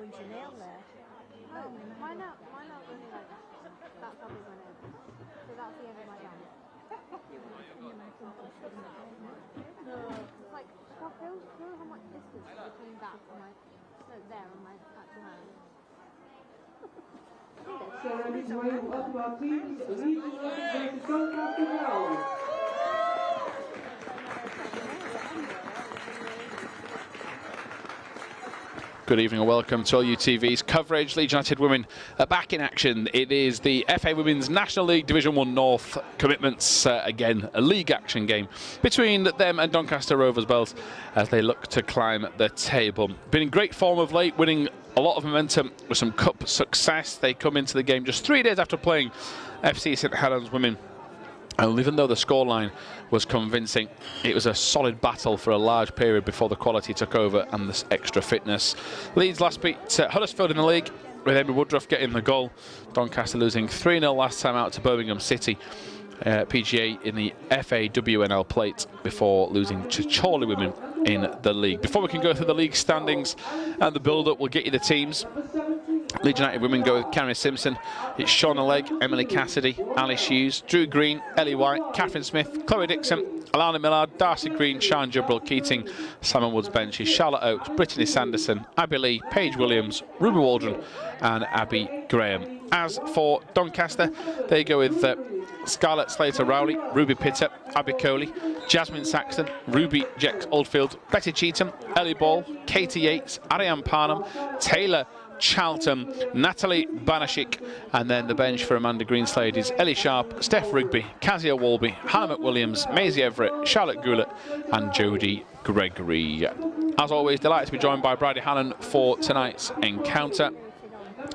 nail there. Oh, mine are only like, that's how big my nail is. So that's the end of my dance. No, it's like, well, feel how much distance between that and my, no, there and my actual hand. So ready to welcome our teams, Leeds versus Doncaster Rovers. Good evening and welcome to LUTV's coverage. Leeds United women are back in action. It is the FA Women's National League Division 1 North commitments. Again, a league action game between them and Doncaster Rovers Bells as they look to climb the table. Been in great form of late, winning a lot of momentum with some cup success. They come into the game just 3 days after playing FC St Helens women. And even though the scoreline was convincing, it was a solid battle for a large period before the quality took over and this extra fitness. Leeds last beat Huddersfield in the league, with Amy Woodruff getting the goal. Doncaster losing 3-0 last time out to Birmingham City. PGA in the FA WNL plate before losing to Chorley women in the league. Before we can go through the league standings and the build-up, we'll get you the teams. Leeds United women go with Karen Simpson. It's Shauna Legg, Emily Cassidy, Alice Hughes, Drew Green, Ellie White, Catherine Smith, Chloe Dixon, Alana Millard, Darcy Green, Sian Jabril Keating, Simon Woods benches, Charlotte Oakes, Brittany Sanderson, Abby Lee, Paige Williams, Ruby Waldron and Abby Graham. As for Doncaster, they go with Scarlett Slater-Rowley, Ruby Pitter, Abby Coley, Jasmine Saxton, Ruby Jex Oldfield, Betty Cheetham, Ellie Ball, Katie Yates, Ariane Parnham, Taylor Charlton, Natalie Banashik, and then the bench for Amanda Greenslade is Ellie Sharp, Steph Rigby, Kazia Walby, Hannah McWilliams, Maisie Everett, Charlotte Goulet and Jodie Gregory. As always, delighted to be joined by Bridie Hannon for tonight's encounter.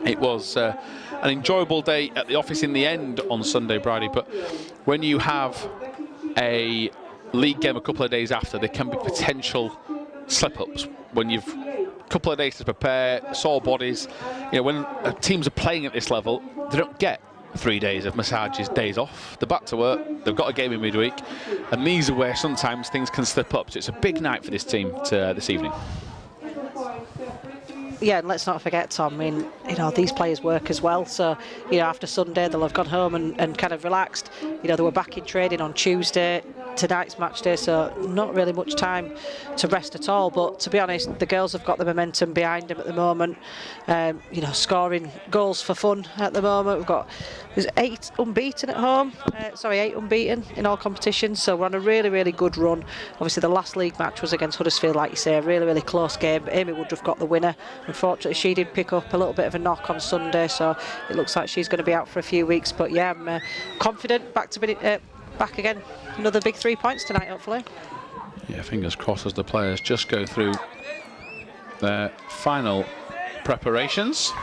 It was an enjoyable day at the office in the end on Sunday, Bridie, but when you have a league game a couple of days after, there can be potential slip-ups when you've a couple of days to prepare, sore bodies. You know, when teams are playing at this level, they don't get 3 days of massages, days off. They're back to work, they've got a game in midweek, and these are where sometimes things can slip up. So it's a big night for this team this evening. Yeah, and let's not forget, Tom, I mean, you know, these players work as well. So, you know, after Sunday, they'll have gone home and kind of relaxed. You know, they were back in training on Tuesday, tonight's match day, so not really much time to rest at all. But to be honest, the girls have got the momentum behind them at the moment. You know, scoring goals for fun at the moment. We've got 8 unbeaten at home. 8 unbeaten in all competitions. So we're on a really, really good run. Obviously, the last league match was against Huddersfield, like you say, a really, really close game. Amy Woodruff got the winner. Unfortunately, she did pick up a little bit of a knock on Sunday, so it looks like she's going to be out for a few weeks. But yeah, I'm confident back again. Another big 3 points tonight, hopefully. Yeah, fingers crossed as the players just go through their final preparations.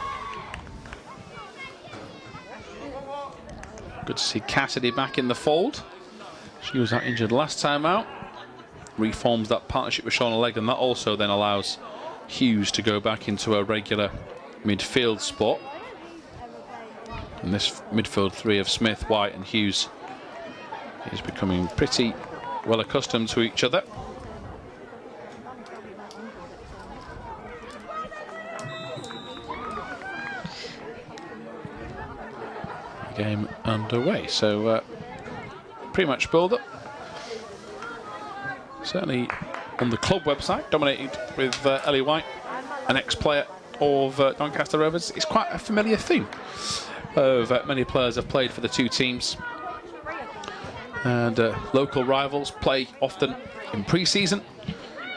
Good to see Cassidy back in the fold. She was out injured last time out. Reforms that partnership with Shauna Legg, and that also then allows Hughes to go back into a regular midfield spot. And this midfield three of Smith, White and Hughes is becoming pretty well accustomed to each other. Game underway, so pretty much build up. Certainly on the club website, dominated with Ellie White, an ex-player of Doncaster Rovers. It's quite a familiar theme of many players have played for the two teams. And local rivals play often in pre-season,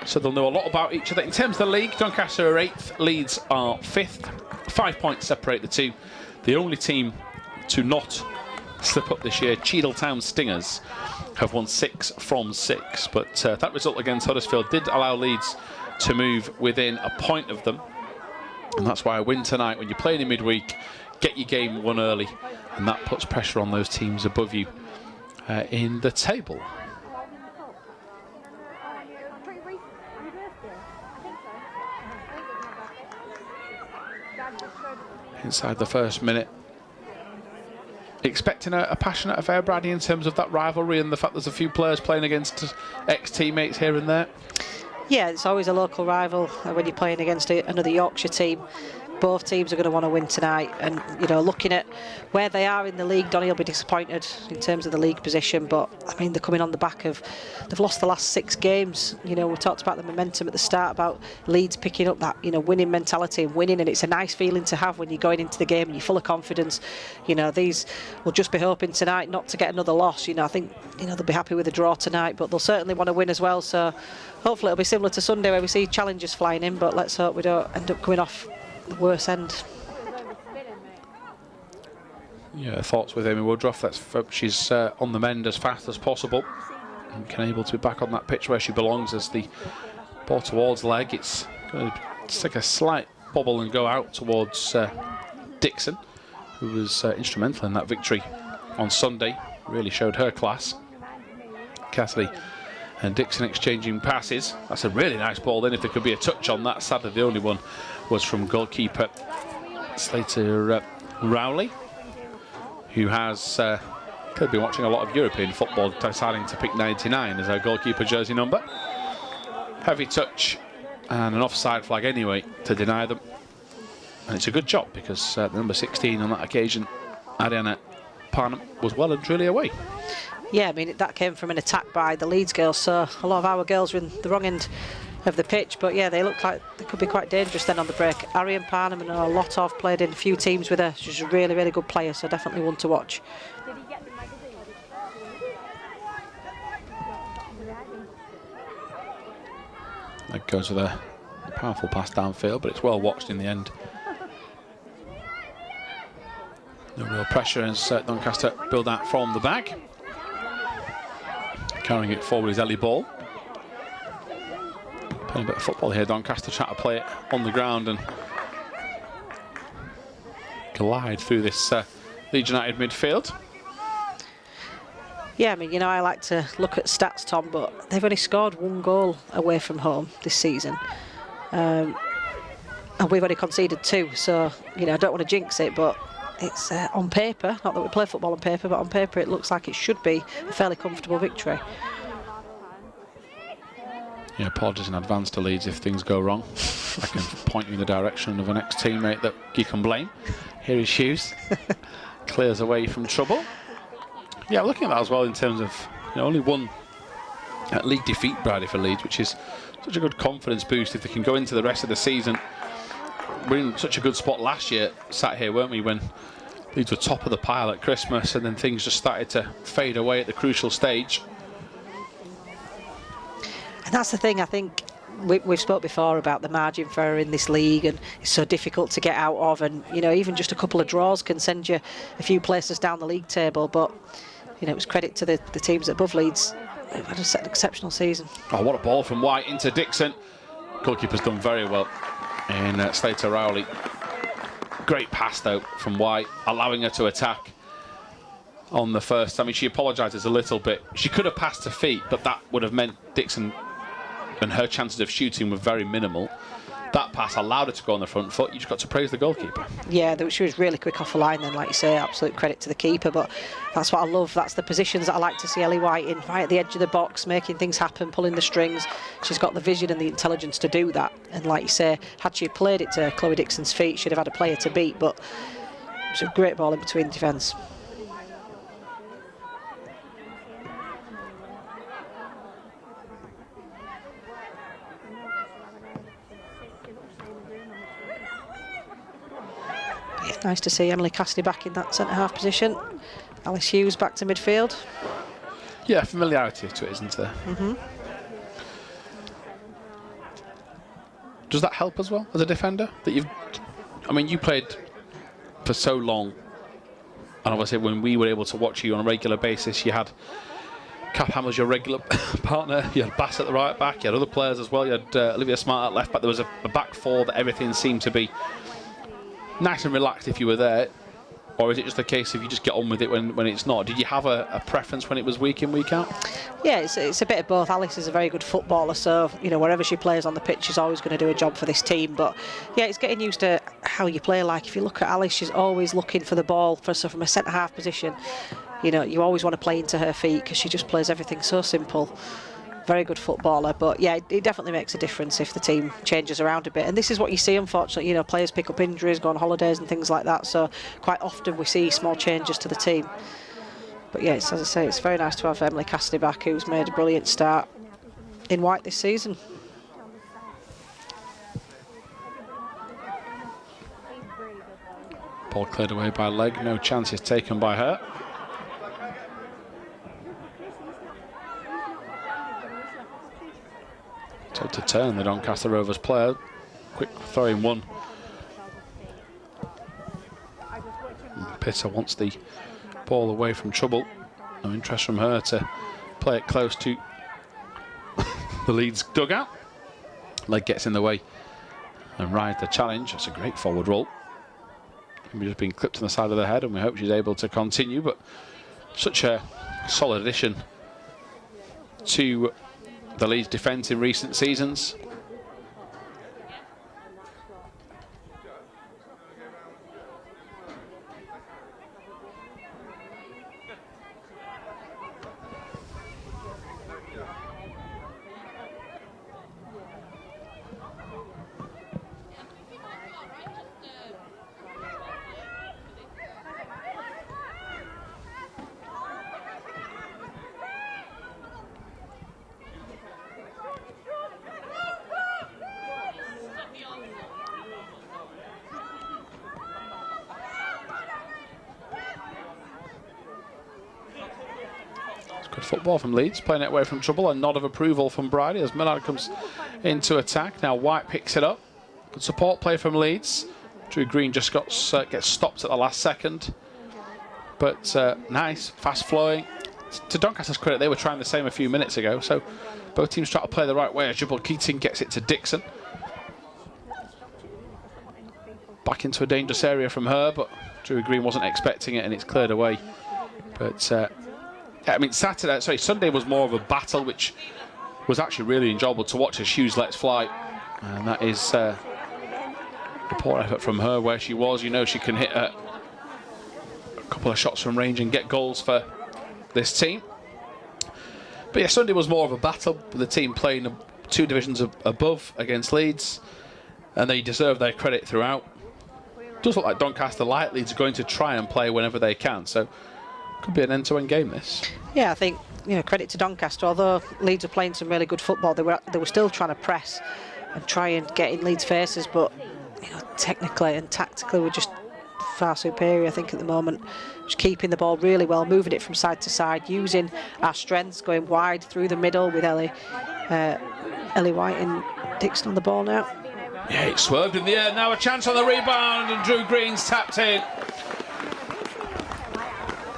so they'll know a lot about each other. In terms of the league, Doncaster are 8th, Leeds are 5th. 5 points separate the two. The only team to not slip up this year, Cheadle Stingers, have won 6 from 6, but that result against Huddersfield did allow Leeds to move within a point of them, and that's why a win tonight, when you're playing in midweek, get your game won early, and that puts pressure on those teams above you in the table. Inside the first minute, expecting a passionate affair, Bradley, in terms of that rivalry and the fact there's a few players playing against ex-teammates here and there? Yeah, it's always a local rival when you're playing against another Yorkshire team. Both teams are going to want to win tonight, and you know, looking at where they are in the league, Donny will be disappointed in terms of the league position, but I mean, they're coming on the back of, they've lost the last 6 games. You know, we talked about the momentum at the start, about Leeds picking up that, you know, winning mentality and winning, and it's a nice feeling to have when you're going into the game and you're full of confidence. You know, these will just be hoping tonight not to get another loss. You know, I think, you know, they'll be happy with a draw tonight, but they'll certainly want to win as well, so hopefully it'll be similar to Sunday where we see challengers flying in, but let's hope we don't end up coming off the worst end. Yeah, thoughts with Amy Woodruff. Let's hope she's on the mend as fast as possible and can able to be back on that pitch where she belongs. As the ball towards leg, it's going to take a slight bobble and go out towards Dixon, who was instrumental in that victory on Sunday. Really showed her class. Cassidy and Dixon exchanging passes. That's a really nice ball then, if there could be a touch on that. Sadly, the only one was from goalkeeper Slater Rowley, who has could be watching a lot of European football, deciding to pick 99 as our goalkeeper jersey number. Heavy touch and an offside flag anyway to deny them, and it's a good job because the number 16 on that occasion, Ariana Parnham, was well and truly away. Yeah, I mean, that came from an attack by the Leeds girls, so a lot of our girls were in the wrong end of the pitch, but yeah, they look like they could be quite dangerous then on the break. Arian Parnham, and a lot of, played in a few teams with her. She's a really, really good player, so definitely one to watch. That goes with a powerful pass downfield, but it's well watched in the end. No real pressure as Doncaster build out from the back. Carrying it forward is Ellie Ball. Playing a bit of football here, Doncaster trying to play it on the ground and glide through this Leeds United midfield. Yeah, I mean, you know, I like to look at stats, Tom, but they've only scored 1 goal away from home this season. And we've only conceded 2, so, you know, I don't want to jinx it, but it's on paper, not that we play football on paper, but on paper it looks like it should be a fairly comfortable victory. Yeah, apologies in advance to Leeds if things go wrong. I can point you in the direction of an ex-teammate that you can blame. Here is Hughes. Clears away from trouble. Yeah, looking at that as well in terms of, you know, only 1 league defeat, Bradley, for Leeds, which is such a good confidence boost if they can go into the rest of the season. We're in such a good spot last year, sat here, weren't we, when Leeds were top of the pile at Christmas, and then things just started to fade away at the crucial stage. And that's the thing, I think we've spoke before about the margin for error in this league, and it's so difficult to get out of, and you know, even just a couple of draws can send you a few places down the league table. But you know, it was credit to the teams above Leeds. They've had an exceptional season. Oh, what a ball from White into Dixon. Goalkeeper's done very well in Slater Rowley. Great pass though from White, allowing her to attack on the first. I mean, she apologises a little bit. She could have passed her feet, but that would have meant Dixon and her chances of shooting were very minimal. That pass allowed her to go on the front foot. You just got to praise the goalkeeper. Yeah, she was really quick off the line then, like you say, absolute credit to the keeper. But that's what I love. That's the positions that I like to see Ellie White in, right at the edge of the box, making things happen, pulling the strings. She's got the vision and the intelligence to do that. And like you say, had she played it to Chloe Dixon's feet, she'd have had a player to beat. But it was a great ball in between defence. Nice to see Emily Cassidy back in that centre-half position. Alice Hughes back to midfield. Yeah, familiarity to it, isn't there? Mm-hmm. Does that help as well as a defender? That you've, I mean, you played for so long, and obviously when we were able to watch you on a regular basis, you had Cap Hammer's your regular partner, you had Bass at the right back, you had other players as well, you had Olivia Smart at left back. There was a back four that everything seemed to be nice and relaxed if you were there, or is it just a case of you just get on with it when it's not? Did you have a preference when it was week in, week out? Yeah, it's a bit of both. Alice is a very good footballer, so you know, wherever she plays on the pitch, she's always going to do a job for this team. But yeah, it's getting used to how you play. Like if you look at Alice, she's always looking for the ball. So from a centre half position, you know, you always want to play into her feet because she just plays everything so simple. very good footballer. But yeah, it definitely makes a difference if the team changes around a bit. And this is what you see, unfortunately. You know, players pick up injuries, go on holidays and things like that. So quite often we see small changes to the team. But yeah, as I say, it's very nice to have Emily Cassidy back, who's made a brilliant start in white this season. Ball cleared away by Leg, no chances taken by her. So to turn the Doncaster Rovers player, quick throw in one. Pitter wants the ball away from trouble. No interest from her to play it close to the Leeds dugout. Leg gets in the way and rides the challenge. It's a great forward roll. Just been clipped on the side of the head, and we hope she's able to continue. But such a solid addition to the Leeds defence in recent seasons. Good football from Leeds, playing it away from trouble. A nod of approval from Bridie as Millard comes into attack. Now White picks it up. Good support play from Leeds. Drew Green just gets stopped at the last second. But nice, fast flowing. To Doncaster's credit, they were trying the same a few minutes ago. So both teams try to play the right way as Jubal Keating gets it to Dixon. Back into a dangerous area from her, but Drew Green wasn't expecting it and it's cleared away. But I mean, Sunday was more of a battle, which was actually really enjoyable to watch as Hughes lets fly. And that is a poor effort from her where she was. You know, she can hit a couple of shots from range and get goals for this team. But yeah, Sunday was more of a battle, with the team playing 2 divisions above against Leeds, and they deserve their credit throughout. It does look like Doncaster like Leeds are going to try and play whenever they can, so could be an end-to-end game, this. Yeah, I think, you know, credit to Doncaster. Although Leeds are playing some really good football, they were still trying to press and try and get in Leeds' faces, but you know, technically and tactically we're just far superior, I think, at the moment. Just keeping the ball really well, moving it from side to side, using our strengths, going wide through the middle with Ellie White and Dixon on the ball now. Yeah, it swerved in the air. Now a chance on the rebound, and Drew Green's tapped in.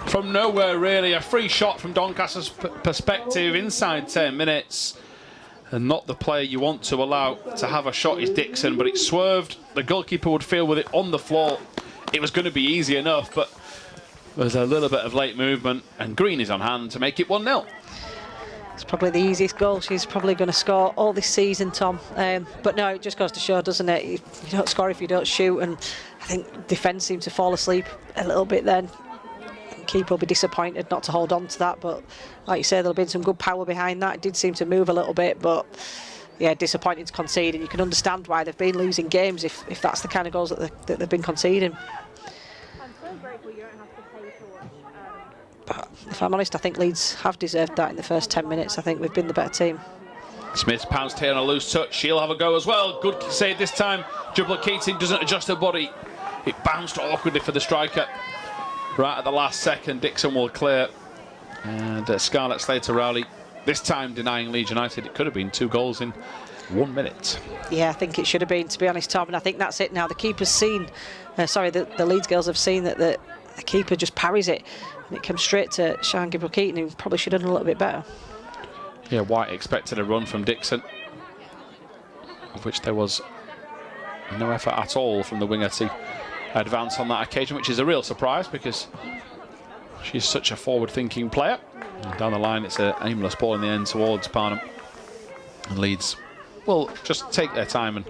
From nowhere, really. A free shot from Doncaster's perspective inside 10 minutes. And not the player you want to allow to have a shot is Dixon, but it swerved. The goalkeeper would feel with it on the floor it was going to be easy enough, but there's a little bit of late movement, and Green is on hand to make it 1-0. It's probably the easiest goal she's probably going to score all this season, Tom. But no, it just goes to show, doesn't it? You don't score if you don't shoot, and I think defence seemed to fall asleep a little bit then. Keeper will be disappointed not to hold on to that, but like you say, there'll have been some good power behind that. It did seem to move a little bit, but yeah, disappointing to concede, and you can understand why they've been losing games if that's the kind of goals that they've been conceding. I'm so grateful you don't have to pay to watch. But if I'm honest, I think Leeds have deserved that in the first 10 minutes. I think we've been the better team. Smith pounced here on a loose touch. She'll have a go as well. Good save this time. Jubal Keating doesn't adjust her body. It bounced awkwardly for the striker. Right at the last second, Dixon will clear. And Scarlett Slater-Rowley, this time denying Leeds United. It could have been 2 goals in 1 minute. Yeah, I think it should have been, to be honest, Tom. And I think that's it now. The keeper's seen, the Leeds girls have seen that the keeper just parries it. And it comes straight to Sian Gibril-Keating, who probably should have done a little bit better. Yeah, White expected a run from Dixon, of which there was no effort at all from the winger to advance on that occasion, which is a real surprise because she's such a forward-thinking player. And down the line, it's an aimless ball in the end towards Parnham. And Leeds will just take their time and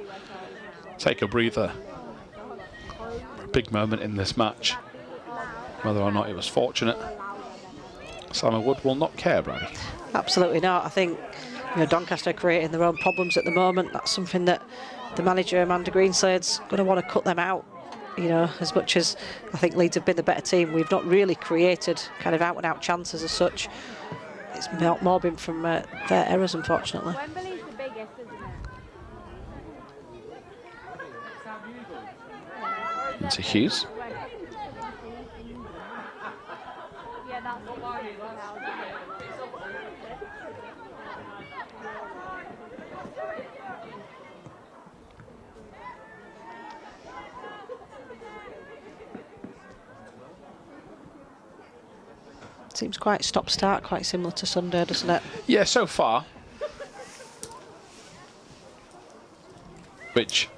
take a breather. A big moment in this match. Whether or not it was fortunate, Simon Wood will not care, Brady. Absolutely not. I think Doncaster are creating their own problems at the moment. That's something that the manager, Amanda Greenslade's going to want to cut them out. As much as I think Leeds have been the better team, we've not really created kind of out-and-out chances as such. It's more been from their errors, unfortunately. Wembley's the biggest, isn't it? Into Hughes. Yeah, that's what Seems quite stop-start, quite similar to Sunday, doesn't it? Yeah, so far. Which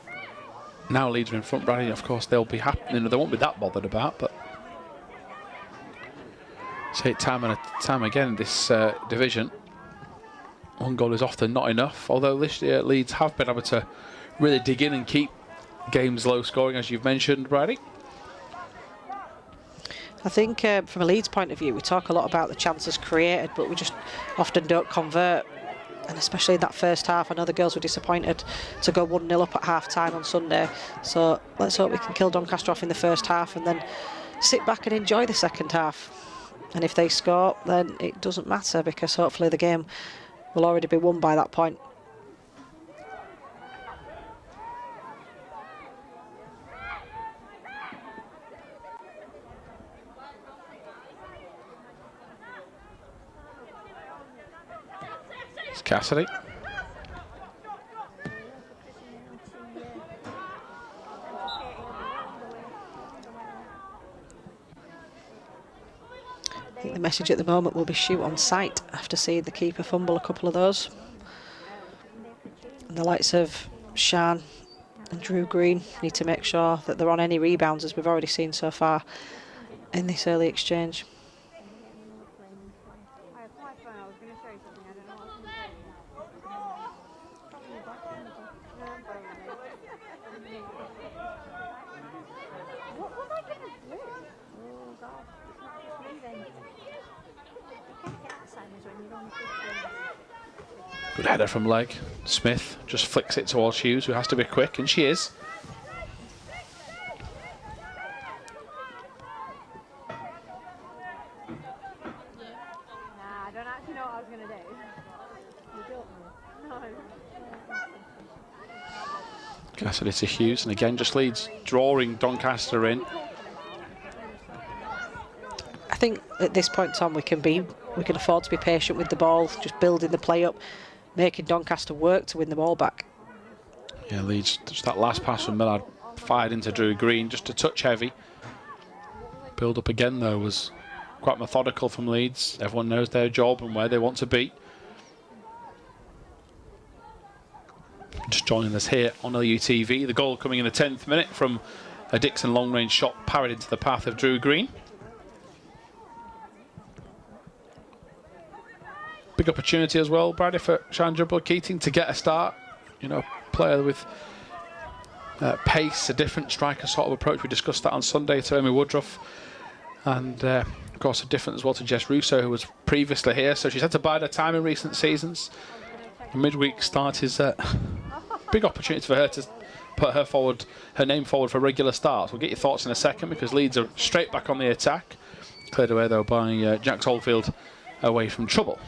now Leeds are in front, Brady. Of course, they'll be happy. They won't be that bothered about, but say it time and time again in this division. One goal is often not enough. Although this year Leeds have been able to really dig in and keep games low scoring, as you've mentioned, Brady. I think from a Leeds point of view, we talk a lot about the chances created, but we just often don't convert. And especially in that first half, I know the girls were disappointed to go 1-0 up at half-time on Sunday. So let's hope we can kill Doncaster off in the first half and then sit back and enjoy the second half. And if they score, then it doesn't matter, because hopefully the game will already be won by that point. Cassidy. I think the message at the moment will be shoot on sight after seeing the keeper fumble a couple of those. And the likes of Shan and Drew Green need to make sure that they're on any rebounds, as we've already seen so far in this early exchange. Good header from leg. Smith just flicks it towards Hughes, who has to be quick, and she is. I don't actually know what I was going to do. You don't know. No. Cassidy to Hughes, and again just Leeds drawing Doncaster in. I think at this point, Tom, we can afford to be patient with the ball, just building the play up, making Doncaster work to win the ball back. Yeah, Leeds, just that last pass from Millard fired into Drew Green, just a touch heavy. Build up again though was quite methodical from Leeds. Everyone knows their job and where they want to be. Just joining us here on LUTV, the goal coming in the 10th minute from a Dixon long-range shot parried into the path of Drew Green. Big opportunity as well, Brady, for Chandra Keating to get a start. Player with pace, a different striker sort of approach. We discussed that on Sunday to Amy Woodruff. And, of course, a different as well to Jess Russo, who was previously here. So she's had to bide her time in recent seasons. A midweek start is a big opportunity for her to put her name forward for regular starts. We'll get your thoughts in a second, because Leeds are straight back on the attack. Cleared away, though, by Jax Oldfield away from trouble.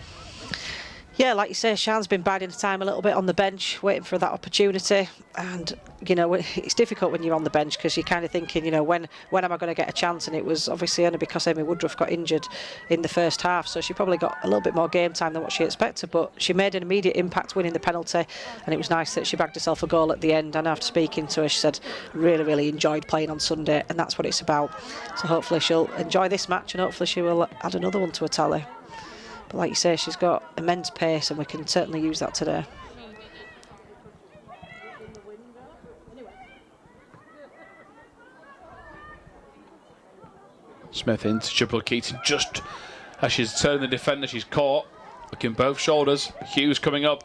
Yeah, like you say, Shan's been biding the time a little bit on the bench, waiting for that opportunity. And, it's difficult when you're on the bench, because you're kind of thinking, when am I going to get a chance? And it was obviously only because Amy Woodruff got injured in the first half. So she probably got a little bit more game time than what she expected. But she made an immediate impact winning the penalty. And it was nice that she bagged herself a goal at the end. And after speaking to her, she said, really, really enjoyed playing on Sunday. And that's what it's about. So hopefully she'll enjoy this match, and hopefully she will add another one to her tally. But like you say, she's got immense pace, and we can certainly use that today. Smith into Jabril Keating, just as she's turning the defender, she's caught, looking both shoulders. Hughes coming up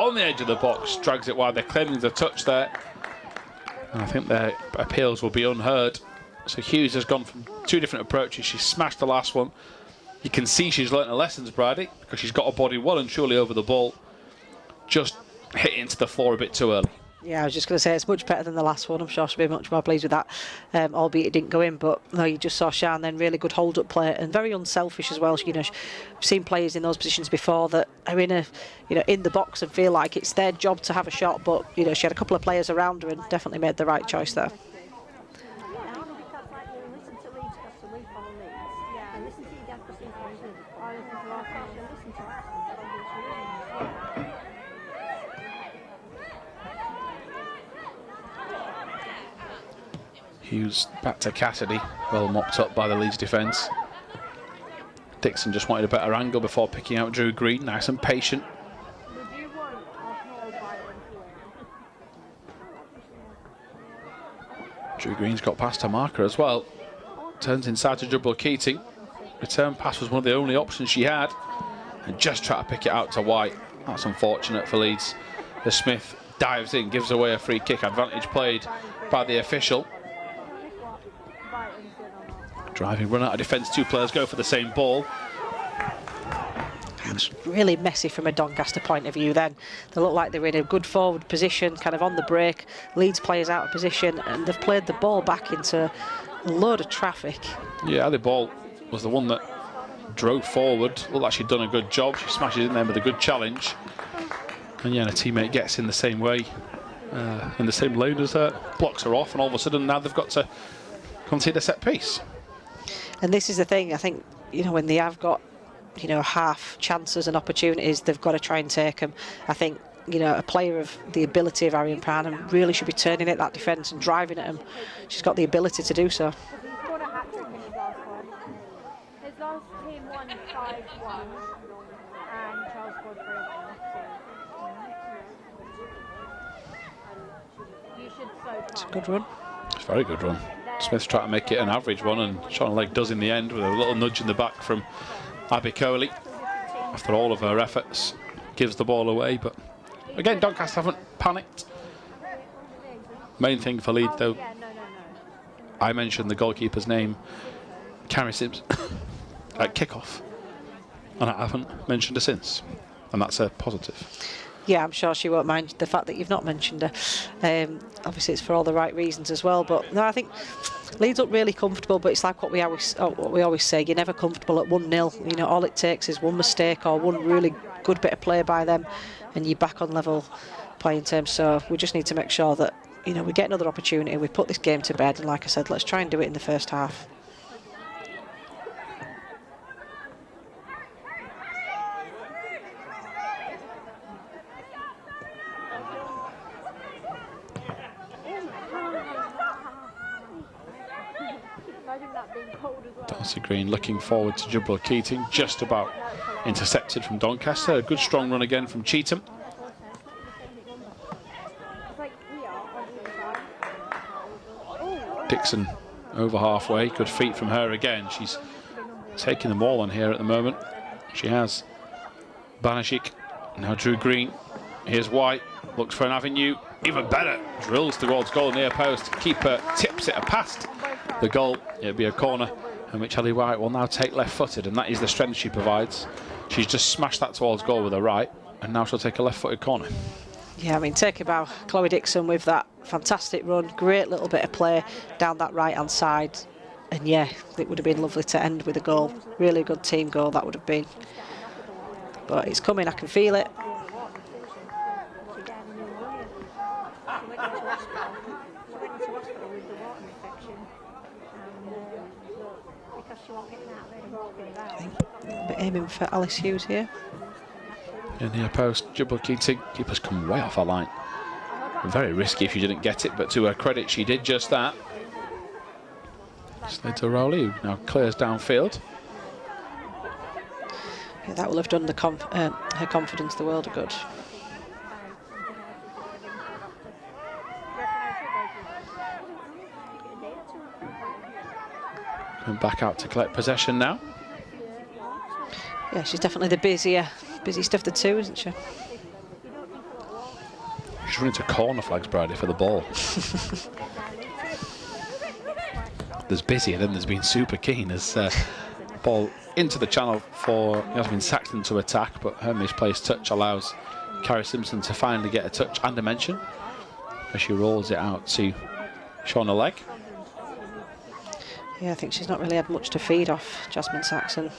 on the edge of the box, drags it wide. They're claiming the touch there, and I think their appeals will be unheard. So Hughes has gone from two different approaches. She smashed the last one. You can see she's learnt her lessons, Brady, because she's got her body well and truly over the ball. just hit into the floor a bit too early. Yeah, I was just going to say it's much better than the last one. I'm sure she'll be much more pleased with that, albeit it didn't go in. But no, you just saw Sian then really good hold-up play and very unselfish as well. You know, I've seen players in those positions before that are in in the box and feel like it's their job to have a shot. But you know, she had a couple of players around her and definitely made the right choice there. Hughes back to Cassidy, well mopped up by the Leeds defence. Dixon just wanted a better angle before picking out Drew Green, nice and patient. Drew Green's got past her marker as well. Turns inside to Jubal Keating. Return pass was one of the only options she had. And just try to pick it out to White. That's unfortunate for Leeds. The Smith dives in, gives away a free kick. Advantage played by the official. Driving run out of defence, two players go for the same ball. It's really messy from a Doncaster point of view then. They look like they're in a good forward position, kind of on the break. Leeds players out of position, and they've played the ball back into a load of traffic. Yeah, the ball was the one that drove forward. Looked like she'd done a good job. She smashes in there with a good challenge. And yeah, and a teammate gets in the same way, in the same lane as her, blocks her off, and all of a sudden now they've got to concede a set piece. And this is the thing, I think, you know, when they have got, you know, half chances and opportunities, they've got to try and take them. I think, you know, a player of the ability of Arian Parnham really should be turning at that defence and driving at them. She's got the ability to do so. His last team won 5-1 and Charles scored 3. You should so It's a good run. It's a very good run. Smith's trying to make it an average one, and Sean Legg does in the end with a little nudge in the back from Abby Coley. After all of her efforts, gives the ball away. But again, Doncaster haven't panicked. Main thing for Leeds, though, I mentioned the goalkeeper's name, Carrie Sims, at kickoff, and I haven't mentioned her since, and that's a positive. Yeah, I'm sure she won't mind the fact that you've not mentioned her. Obviously, it's for all the right reasons as well. But no, I think Leeds look really comfortable. But it's like what we always say: you're never comfortable at 1-0. You know, all it takes is one mistake or one really good bit of play by them, and you're back on level playing terms. So we just need to make sure that, you know, we get another opportunity. We put this game to bed, and like I said, let's try and do it in the first half. Darcy Green looking forward to Jubal Keating, just about intercepted from Doncaster. A good strong run again from Cheetham. Dixon over halfway, good feet from her again. She's taking them all on here at the moment. She has Bannister, now Drew Green. Here's White, looks for an avenue, even better, drills towards goal near post. Keeper tips it past the goal. It'll be a corner, in which Ellie White will now take left-footed, and that is the strength she provides. She's just smashed that towards goal with her right, and now she'll take a left-footed corner. Yeah, I mean, take a bow. Chloe Dixon with that fantastic run, great little bit of play down that right-hand side. And yeah, it would have been lovely to end with a goal. Really good team goal that would have been. But it's coming, I can feel it. Aiming for Alice Hughes here. In near post, Jubal Keating. Keeper's come way off her line. Very risky if she didn't get it, but to her credit, she did just that. Slater Rowley, who now clears downfield. Yeah, that will have done her confidence the world of good. Coming back out to collect possession now. Yeah, she's definitely the busiest of the two, isn't she? She's running to corner flags, Brady, for the ball. There's busy, and then there's been super keen as ball into the channel for, he has been sacked into attack, but her misplaced touch allows Carrie Simpson to finally get a touch and a mention as she rolls it out to Shauna Legg. Yeah, I think she's not really had much to feed off Jasmine Saxon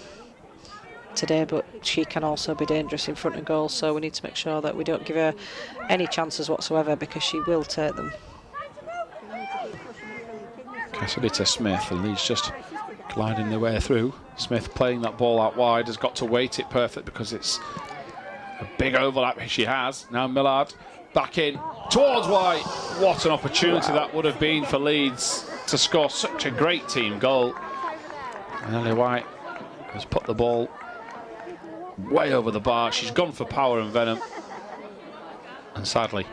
today, but she can also be dangerous in front of goal, so we need to make sure that we don't give her any chances whatsoever, because she will take them. Cassidy to Smith, and Leeds just gliding their way through. Smith playing that ball out wide, has got to weight it perfect because it's a big overlap she has. Now Millard back in towards White. What an opportunity that would have been for Leeds to score such a great team goal. And Ellie White has put the ball way over the bar. She's gone for power and venom. And sadly,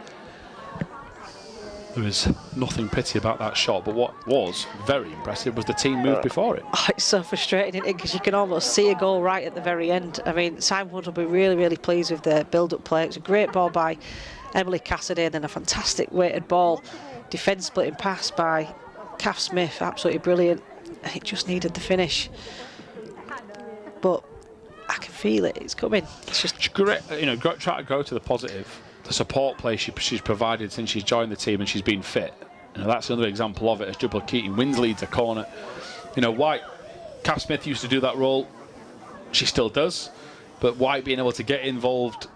there is nothing pretty about that shot, but what was very impressive was the team move before it. Oh, it's so frustrating, isn't it? Because you can almost see a goal right at the very end. I mean, Simon Wood will be really, really pleased with the build-up play. It was a great ball by Emily Cassidy, and then a fantastic weighted ball. Defence splitting pass by Kath Smith, absolutely brilliant. It just needed the finish. But I can feel it, it's coming. It's just great, you know, try to go to the positive. The support play she's provided since she's joined the team and she's been fit. You know, that's another example of it, as Jubla Keating wins Leeds a corner. You know, White, Kath Smith used to do that role. She still does. But White being able to get involved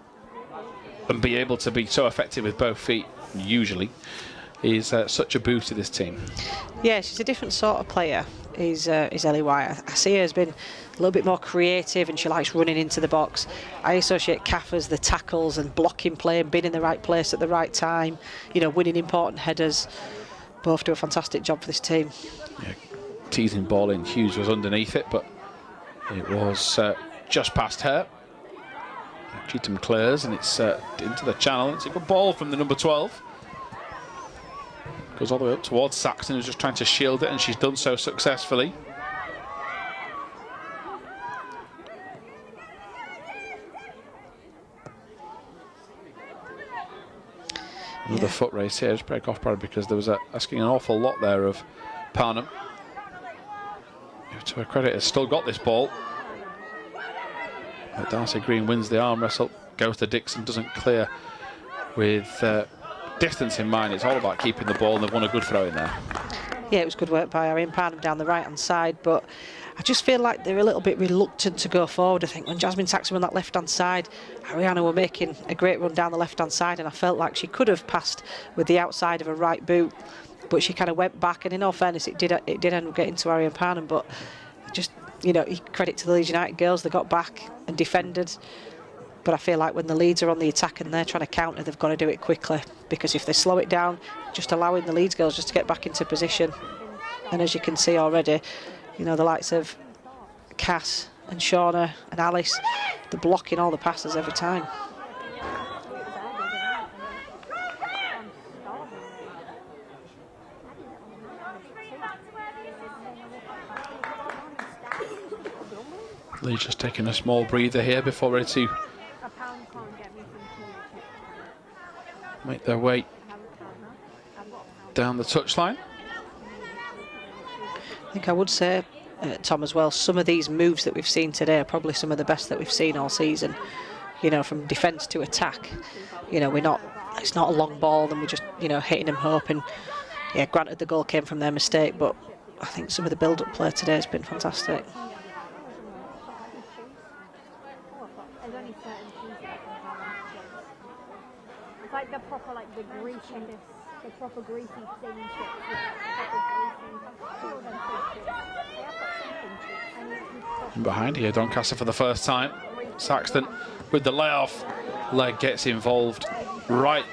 and be able to be so effective with both feet, usually, is such a boost to this team. Yeah, she's a different sort of player, is Ellie White. I see her as been a little bit more creative, and she likes running into the box. I associate Kath as the tackles and blocking play and being in the right place at the right time, you know, winning important headers. Both do a fantastic job for this team. Yeah, teasing ball in, Hughes was underneath it, but it was just past her. Cheetham clears, and it's into the channel. It's a good ball from the number 12. Goes all the way up towards Saxon, who's just trying to shield it, and she's done so successfully. Another foot race here. Just break off, probably because there was asking an awful lot there of Parnham. To her credit, has still got this ball. But Darcy Green wins the arm wrestle. Goes to Dixon, doesn't clear with distance in mind. It's all about keeping the ball, and they've won a good throw in there. Yeah, it was good work by Ariane Parnham down the right-hand side, but I just feel like they're a little bit reluctant to go forward. I think when Jasmine Saxon on that left-hand side, Ariana were making a great run down the left-hand side, and I felt like she could have passed with the outside of her right boot, but she kind of went back, and in all fairness, it did end up getting to Ariane Parnham, but just, you know, credit to the Leeds United girls, they got back and defended. But I feel like when the Leeds are on the attack and they're trying to counter, they've got to do it quickly, because if they slow it down, just allowing the Leeds girls just to get back into position. And as you can see already, you know, the likes of Cass and Shauna and Alice, they're blocking all the passes every time. Leeds just taking a small breather here before ready to make their way down the touchline. I think I would say, Tom, as well, some of these moves that we've seen today are probably some of the best that we've seen all season. You know, from defence to attack. You know, it's not a long ball and we're just, you know, hitting them hoping. Yeah, granted the goal came from their mistake, but I think some of the build-up play today has been fantastic. It's like the proper, like the proper greasy thin chips. And behind here, Doncaster for the first time. Saxton with the layoff. Leg gets involved. Right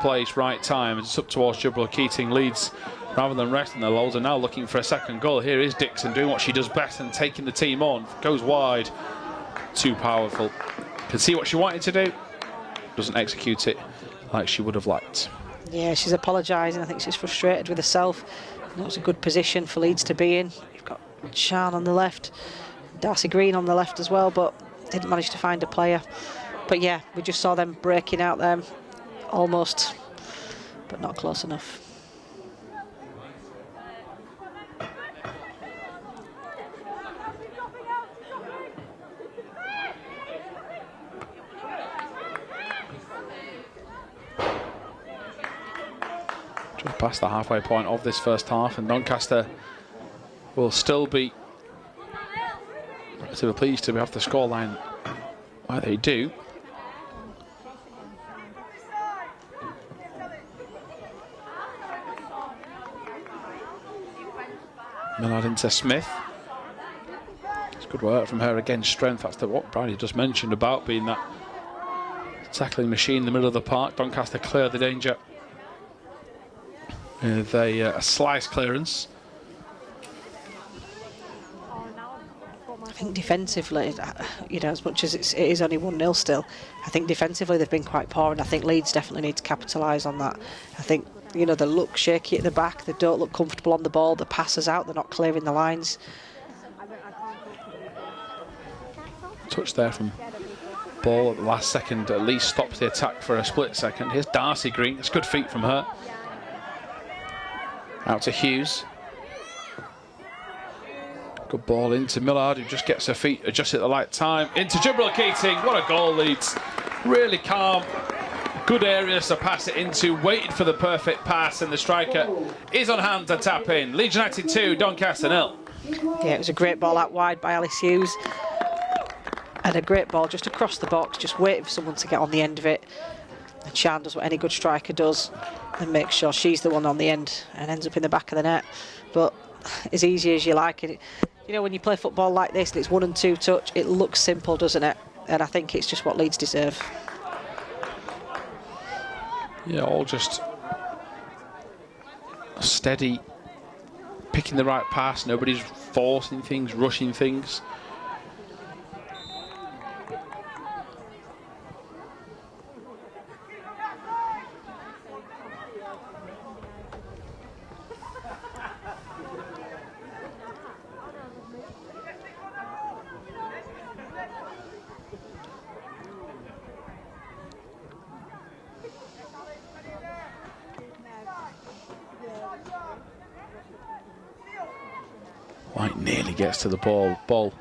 place, right time. It's up towards Jubla Keating. Leeds, rather than resting their laurels, are now looking for a second goal. Here is Dixon doing what she does best and taking the team on. Goes wide. Too powerful. Can see what she wanted to do. Doesn't execute it like she would have liked. Yeah, she's apologising. I think she's frustrated with herself. That was a good position for Leeds to be in. You've got Sian on the left, Darcy Green on the left as well, but didn't manage to find a player. But yeah, we just saw them breaking out there almost, but not close enough. Just past the halfway point of this first half, and Doncaster will still be relatively pleased to be off the scoreline where they do. Millard into Smith. It's good work from her again. Strength. That's what Bridie just mentioned about being that tackling machine in the middle of the park. Doncaster clear the danger with a slice clearance. I think defensively, you know, as much as it is only 1-0 still, I think defensively they've been quite poor, and I think Leeds definitely need to capitalise on that. I think, you know, they look shaky at the back, they don't look comfortable on the ball, the passes out, they're not clearing the lines. Touch there from Ball at the last second, at least stops the attack for a split second. Here's Darcy Green, it's good feet from her. Out to Hughes. Good ball into Millard, who just gets her feet adjusted at the right time. Into Jibril Keating, what a goal, Leeds. Really calm, good areas to pass it into, waited for the perfect pass, and the striker is on hand to tap in. Leeds United 2, Doncaster 0. Yeah, it was a great ball out wide by Alice Hughes. And a great ball just across the box, just waiting for someone to get on the end of it. And Sian does what any good striker does and makes sure she's the one on the end and ends up in the back of the net. But as easy as you like it, you know, when you play football like this and it's 1 and 2 touch, it looks simple, doesn't it? And I think it's just what Leeds deserve. Yeah, all just steady, picking the right pass. Nobody's forcing things, rushing things. White nearly gets to the ball. Ball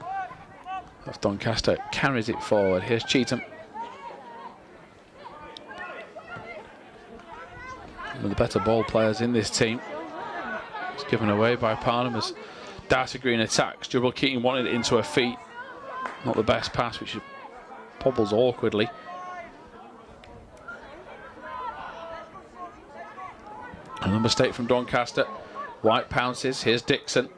of Doncaster carries it forward. Here's Cheetham. One of the better ball players in this team. It's given away by Parnham as Darcy Green attacks. Jibril Keating wanted it into her feet. Not the best pass, which pobbles awkwardly. Another mistake from Doncaster. White pounces. Here's Dixon.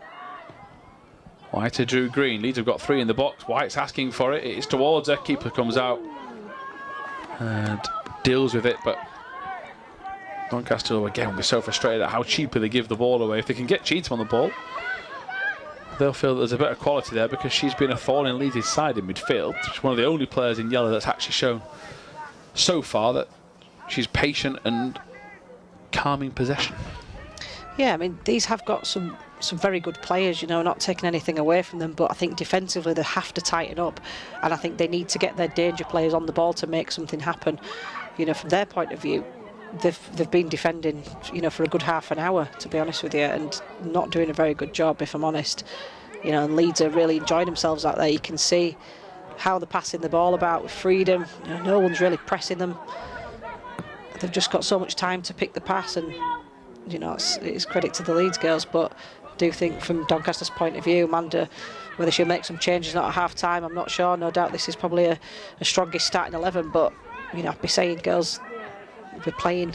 White to Drew Green. Leeds have got 3 in the box. White's asking for it. It's towards her. Keeper comes out and deals with it, but Doncaster again will be so frustrated at how cheaply they give the ball away. If they can get Cheetham on the ball, they'll feel that there's a bit of quality there, because she's been a thorn in Leeds' side in midfield. She's one of the only players in yellow that's actually shown so far that she's patient and calming possession. Yeah, I mean, these have got some very good players, you know, not taking anything away from them, but I think defensively they have to tighten up, and I think they need to get their danger players on the ball to make something happen. You know, from their point of view, they've been defending, you know, for a good half an hour, to be honest with you, and not doing a very good job, if I'm honest. You know, and Leeds are really enjoying themselves out there. You can see how they're passing the ball about with freedom. You know, no one's really pressing them. They've just got so much time to pick the pass, and you know, it's credit to the Leeds girls, but I do think from Doncaster's point of view, Amanda, whether she'll make some changes not at half time, I'm not sure. No doubt this is probably a strongest starting 11, but you know, I'd be saying girls be playing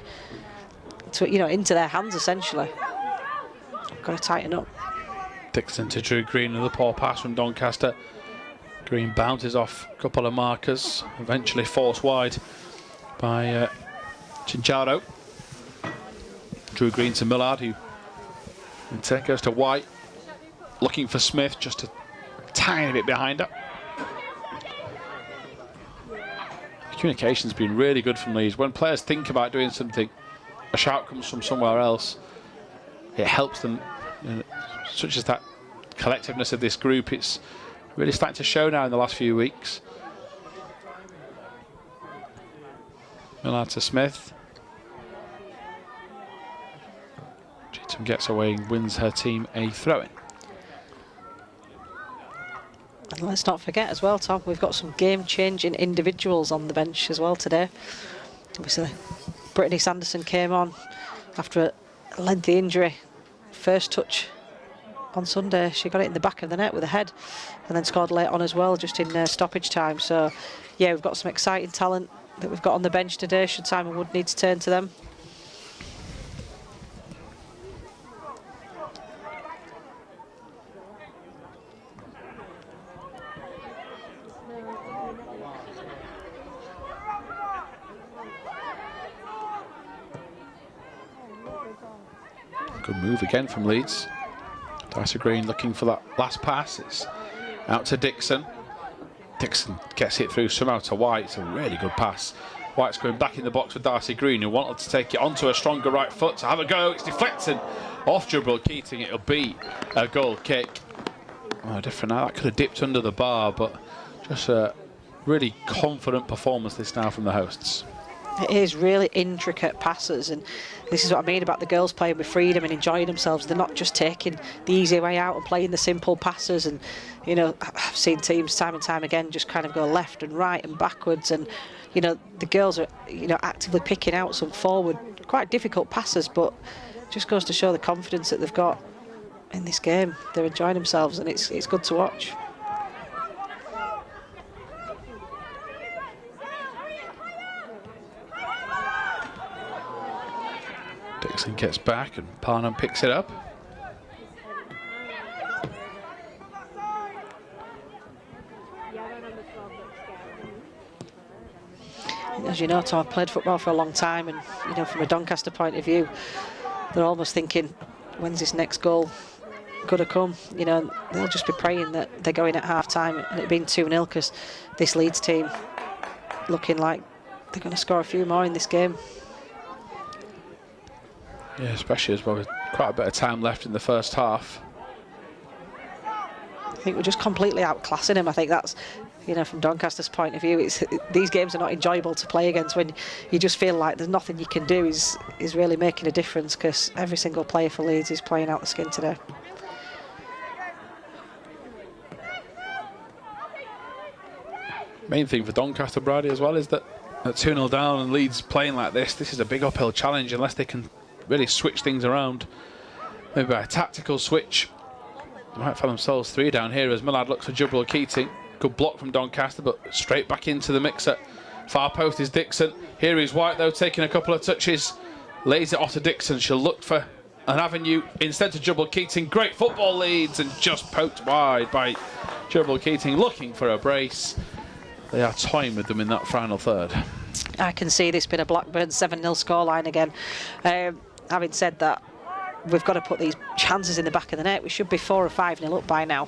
to, you know, into their hands essentially. Got to tighten up. Dixon to Drew Green, another poor pass from Doncaster. Green bounces off a couple of markers, eventually forced wide by Chincharo. Drew Green to Millard, who instead goes to White, looking for Smith, just a tiny bit behind her. The communication's been really good from Leeds. When players think about doing something, a shout comes from somewhere else. It helps them, you know, such as that collectiveness of this group. It's really starting to show now in the last few weeks. Millard to Smith. Cheetham gets away and wins her team a throw-in. And let's not forget as well, Tom, we've got some game-changing individuals on the bench as well today. Obviously, Brittany Sanderson came on after lengthy injury. First touch on Sunday, she got it in the back of the net with a head, and then scored late on as well, just in stoppage time. So, yeah, we've got some exciting talent that we've got on the bench today, should Simon Wood need to turn to them. Good move again from Leeds. Darcy Green looking for that last pass. It's out to Dixon. Dixon gets it through somehow to White. It's a really good pass. White's going back in the box with Darcy Green, who wanted to take it onto a stronger right foot to have a go. It's deflected off Jabril Keating. It'll be a goal kick. Oh, different now. That could have dipped under the bar, but just a really confident performance this now from the hosts. It is really intricate passes, and this is what I mean about the girls playing with freedom and enjoying themselves. They're not just taking the easy way out and playing the simple passes. And you know, I've seen teams time and time again just kind of go left and right and backwards, and you know, the girls are, you know, actively picking out some forward, quite difficult passes, but just goes to show the confidence that they've got in this game. They're enjoying themselves, and it's good to watch. Dixon gets back and Parnham picks it up. As you know, Tom, I've played football for a long time, and you know, from a Doncaster point of view, they're almost thinking, when's this next goal gonna come? You know, they'll just be praying that they're going at half time and it being 2-0, because this Leeds team looking like they're going to score a few more in this game. Yeah, especially as well with quite a bit of time left in the first half. I think we're just completely outclassing them. I think that's, you know, from Doncaster's point of view, these games are not enjoyable to play against when you just feel like there's nothing you can do is really making a difference, because every single player for Leeds is playing out the skin today. Main thing for Doncaster, Brady, as well, is that at 2-0 down and Leeds playing like this is a big uphill challenge unless they can really switch things around. Maybe by a tactical switch. They might find themselves 3 down here as Millard looks for Jabril Keating. Good block from Doncaster, but straight back into the mixer. Far post is Dixon. Here is White, though, taking a couple of touches. Lays it off to Dixon. She'll look for an avenue instead to Jabril Keating. Great football, Leeds, and just poked wide by Jabril Keating, looking for a brace. They are toying with them in that final third. I can see this being a Blackburn 7-0 scoreline again. Having said that, we've got to put these chances in the back of the net. We should be 4 or 5-0 up by now.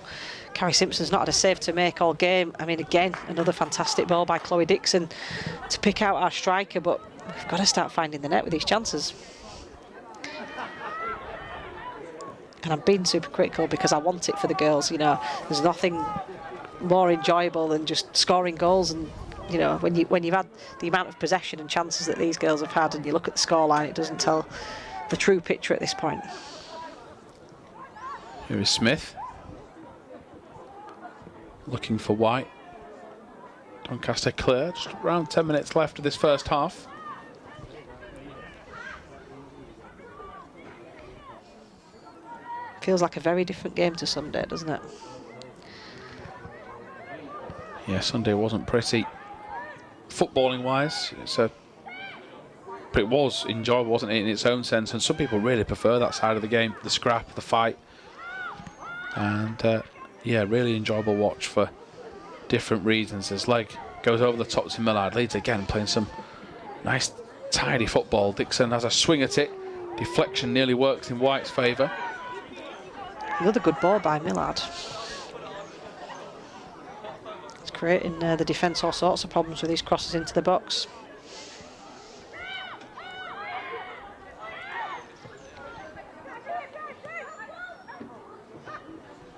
Carrie Simpson's not had a save to make all game. I mean, again, another fantastic ball by Chloe Dixon to pick out our striker, but we've got to start finding the net with these chances. And I'm being super critical because I want it for the girls. You know, there's nothing more enjoyable than just scoring goals, and you know, when you've had the amount of possession and chances that these girls have had, and you look at the scoreline, it doesn't tell the true picture at this point. Here is Smith looking for White. Doncaster clear, just around 10 minutes left of this first half. Feels like a very different game to Sunday, doesn't it? Yeah, Sunday wasn't pretty footballing wise. But it was enjoyable, wasn't it, in its own sense, and some people really prefer that side of the game, the scrap, the fight. And yeah, really enjoyable watch for different reasons. As Leg goes over the top to Millard. Leeds again playing some nice tidy football. Dixon has a swing at it. Deflection nearly works in White's favour. Another good ball by Millard. It's creating the defence all sorts of problems with these crosses into the box.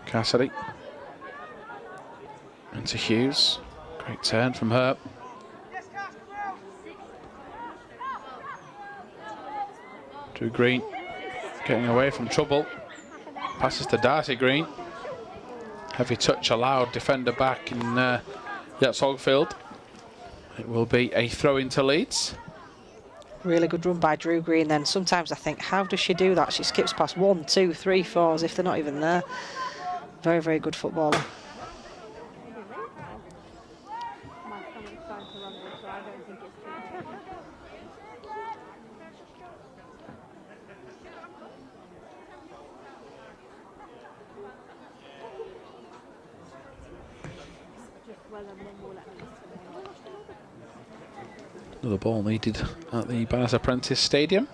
Cassidy into Hughes. Great turn from her. Drew Green getting away from trouble. Passes to Darcy Green. Heavy touch allowed, defender back in Yates Hogfield. It will be a throw into Leeds. Really good run by Drew Green. Then sometimes I think, how does she do that? She skips past 1, 2, 3, 4 as if they're not even there. Very, very good footballer. My stomach's starting to rumble, so I don't think it's too late. Just well and one more at least. Another ball needed at the Bannister Prentice Stadium.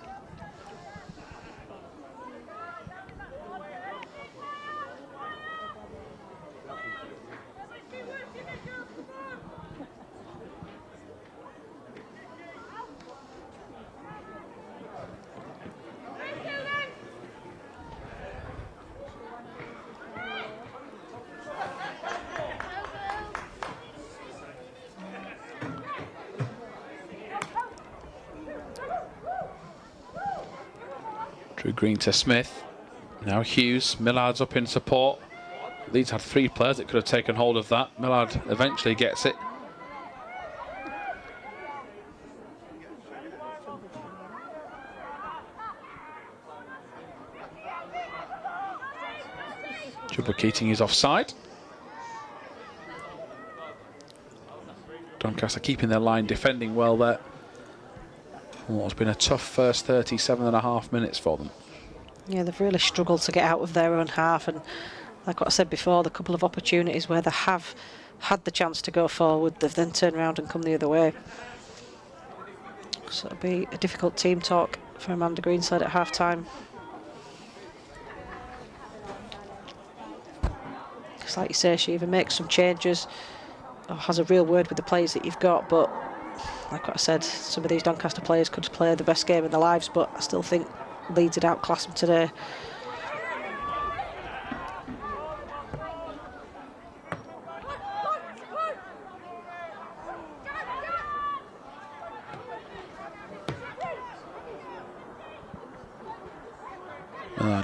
Drew Green to Smith. Now Hughes. Millard's up in support. Leeds had 3 players that could have taken hold of that. Millard eventually gets it. Jubba Keating is offside. Doncaster keeping their line, defending well there. What's been a tough first 37.5 minutes for them. Yeah, they've really struggled to get out of their own half, and like what I said before, the couple of opportunities where they have had the chance to go forward, they've then turned around and come the other way. So it'll be a difficult team talk for Amanda Greenside at half-time. It's like you say, she either makes some changes or has a real word with the players that you've got, but like what I said, some of these Doncaster players could play the best game in their lives, but I still think Leeds had outclassed them today.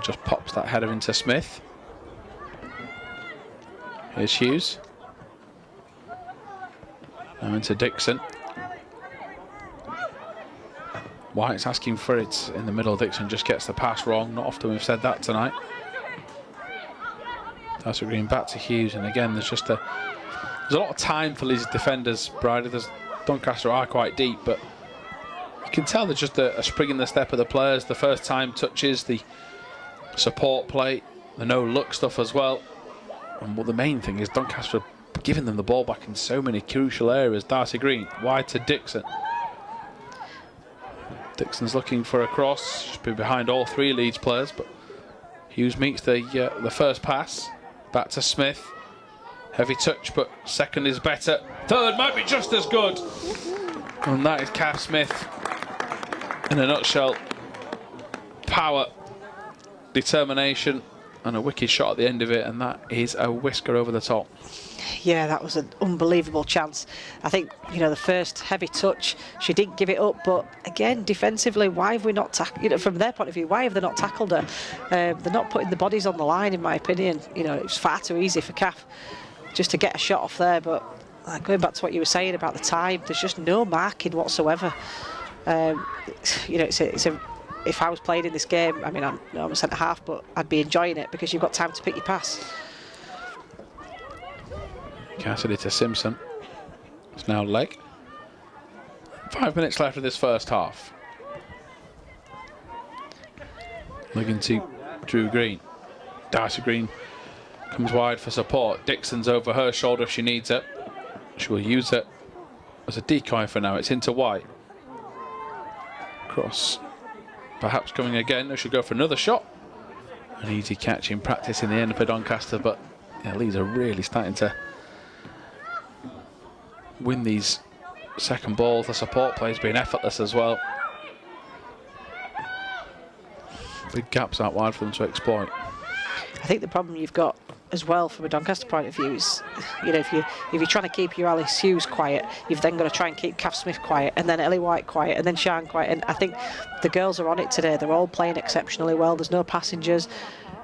Just pops that header into Smith. Here's Hughes. Now into Dixon. White's asking for it in the middle. Dixon just gets the pass wrong. Not often we've said that tonight. Darcy Green back to Hughes, and again there's a lot of time for Leeds defenders. Bridie, Doncaster are quite deep, but you can tell there's just a spring in the step of the players. The first time touches, the support play, the no-look stuff as well. And the main thing is Doncaster giving them the ball back in so many crucial areas. Darcy Green wide to Dixon. Dixon's looking for a cross. She's been behind all 3 Leeds players, but Hughes meets the first pass. Back to Smith. Heavy touch, but second is better. Third might be just as good. And that is Kath Smith in a nutshell. Power, determination, and a wicked shot at the end of it, and that is a whisker over the top. Yeah, that was an unbelievable chance. I think, you know, the first heavy touch, she didn't give it up, but again, defensively, why have we not tackled, you know, from their point of view, why have they not tackled her? They're not putting the bodies on the line, in my opinion. You know, it was far too easy for Kath just to get a shot off there, but going back to what you were saying about the time, there's just no marking whatsoever. You know, if I was playing in this game, I mean, I'm a centre-half, but I'd be enjoying it because you've got time to pick your pass. Cassidy to Simpson. It's now leg. 5 minutes left of this first half. Looking to Drew Green. Darcy Green comes wide for support. Dixon's over her shoulder if she needs it. She will use it as a decoy for now. It's into White. Cross. Perhaps coming again. They should go for another shot. An easy catch in practice in the end for Doncaster, but yeah, Leeds are really starting to win these second balls. The support play's been effortless as well. Big gaps out wide for them to exploit. I think the problem you've got as well from a Doncaster point of view is, you know, if you're trying to keep your Alice Hughes quiet, you've then got to try and keep Kath Smith quiet, and then Ellie White quiet, and then Sian quiet. And I think the girls are on it today. They're all playing exceptionally well. There's no passengers,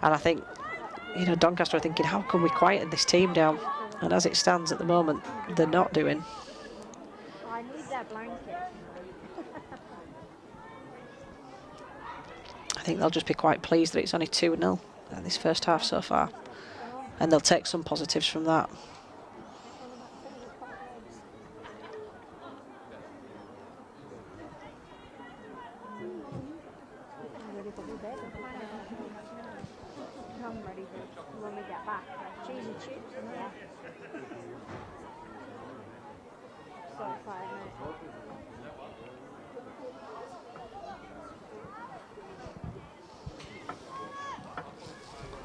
and I think, you know, Doncaster are thinking, how can we quieten this team down? And as it stands at the moment, they're not doing. I need that blanket. think they'll just be quite pleased that it's only 2-0 in this first half so far. And they'll take some positives from that. I'm ready for when we get back. Cheesy chips and that. So excited, mate.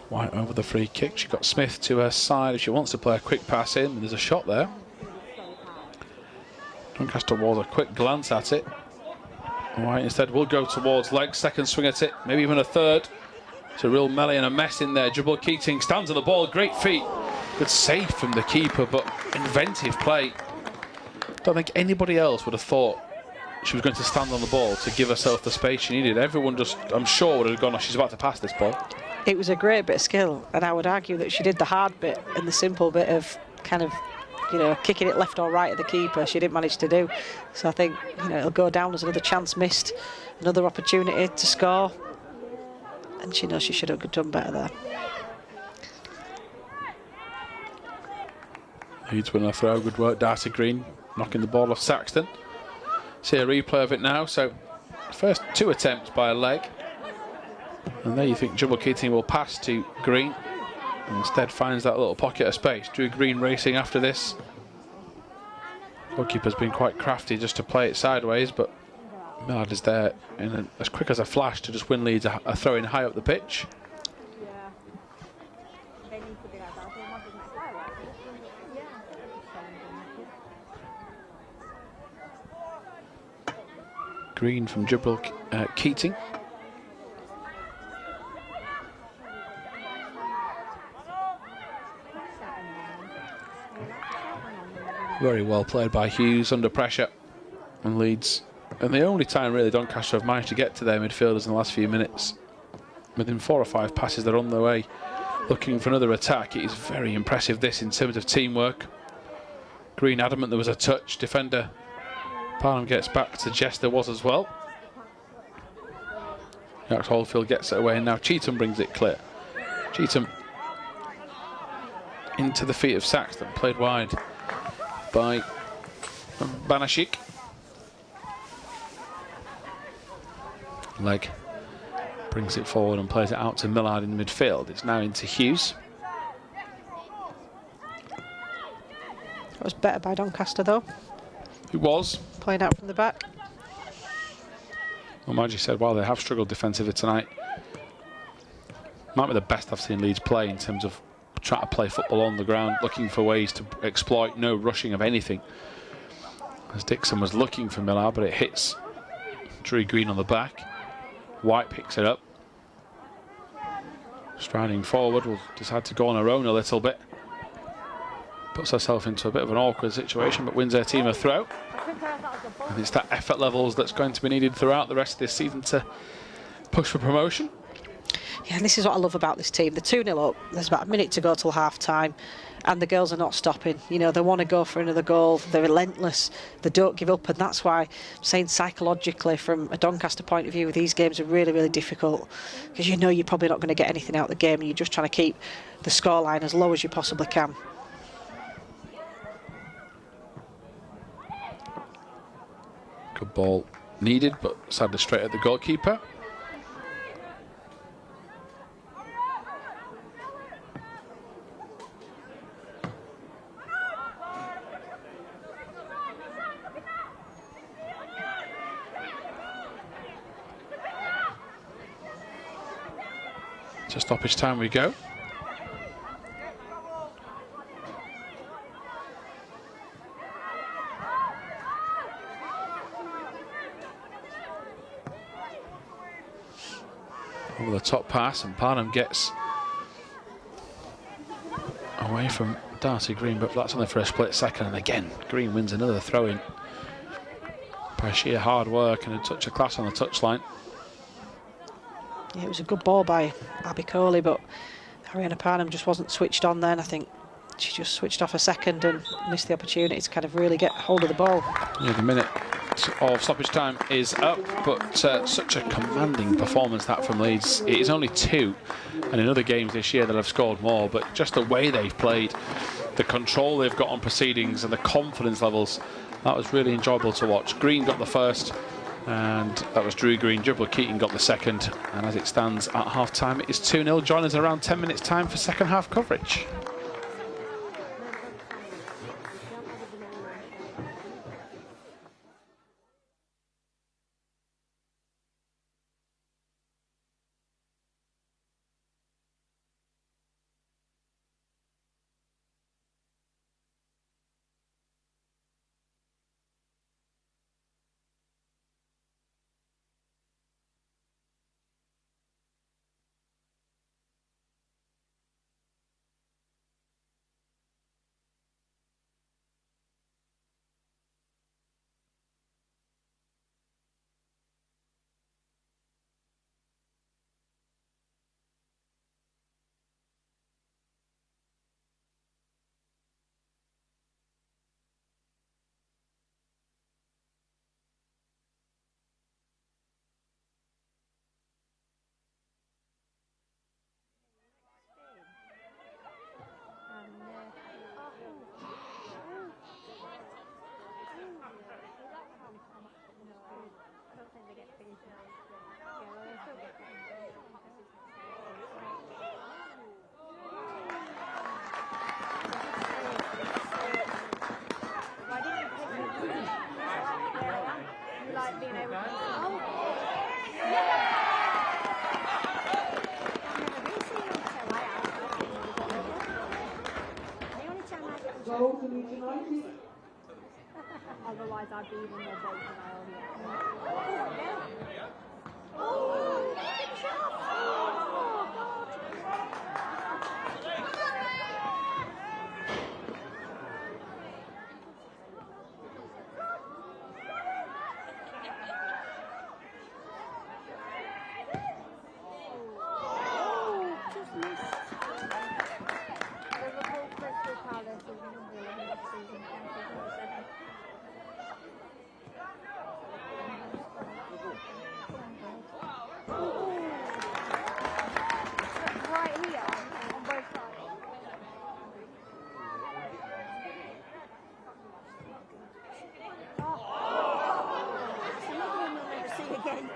White over the free kick. She got Smith to her side if she wants to play a quick pass in. There's a shot there. Doncaster Rovers a quick glance at it. White instead will go towards legs. Second swing at it, maybe even a third. It's a real melee and a mess in there. Jubal Keating stands on the ball. Great feet. Good save from the keeper, but inventive play. Don't think anybody else would have thought she was going to stand on the ball to give herself the space she needed. Everyone just, I'm sure, would have gone, oh, she's about to pass this ball. It was a great bit of skill, and I would argue that she did the hard bit and the simple bit of kind of, you know, kicking it left or right at the keeper. She didn't manage to do. So I think, you know, it'll go down as another chance missed, another opportunity to score. And she knows she should have done better there. Leeds win a throw. Good work, Darcy Green, knocking the ball off Saxton. See a replay of it now. So first 2 attempts by a leg. And there you think Jubal Keating will pass to Green. And instead finds that little pocket of space. Drew Green racing after this. Goalkeeper's been quite crafty just to play it sideways, but Millard is there and as quick as a flash to just win Leeds a throw in high up the pitch. Green from Jubal Keating. Very well played by Hughes under pressure and Leeds. And the only time really Doncaster have managed to get to their midfielders in the last few minutes. Within 4 or 5 passes they're on their way looking for another attack. It is very impressive this in terms of teamwork. Green adamant there was a touch. Defender Parham gets back to suggest there was as well. Jax Holdfield gets it away and now Cheetham brings it clear. Cheetham into the feet of Saxton, played wide by Bannister. Leg brings it forward and plays it out to Millard in midfield. It's now into Hughes. That was better by Doncaster though. It was. Playing out from the back. Well, Margie said, well, they have struggled defensively tonight. Might be the best I've seen Leeds play in terms of trying to play football on the ground, looking for ways to exploit, no rushing of anything. As Dixon was looking for Millard, but it hits Drew Green on the back. White picks it up. Striding forward, will decide to go on her own a little bit. Puts herself into a bit of an awkward situation, but wins her team a throw. And it's that effort levels that's going to be needed throughout the rest of this season to push for promotion. Yeah, and this is what I love about this team. They're 2-0 up. There's about a minute to go till half time. And the girls are not stopping. You know, they want to go for another goal. They're relentless. They don't give up. And that's why I'm saying psychologically, from a Doncaster point of view, these games are really, really difficult. Because you know you're probably not going to get anything out of the game. And you're just trying to keep the scoreline as low as you possibly can. Good ball needed, but sadly straight at the goalkeeper. To stoppage time we go. Over the top pass, and Parham gets away from Darcy Green, but that's only for a split second. And again, Green wins another throw-in by sheer hard work and a touch of class on the touchline. Yeah, it was a good ball by Abby Coley, but Ariana Parham just wasn't switched on then. I think she just switched off a second and missed the opportunity to kind of really get hold of the ball. Yeah, the minute minute of stoppage time is up, but such a commanding performance that from Leeds. It is only 2, and in other games this year they'll have scored more, but just the way they've played, the control they've got on proceedings and the confidence levels, that was really enjoyable to watch. Green got the first, and that was Drew Green. Jubal Keating got the second, and as it stands at half-time, it is 2-0. Join us around 10 minutes' time for second half coverage. Goal to Leeds United. Otherwise, I'd be even more bold than I am. Oh, good shot! Oh, God! Oh, just missed. Liverpool Crystal Palace is in the next season. Right here on both sides. That's another one we'll never see again.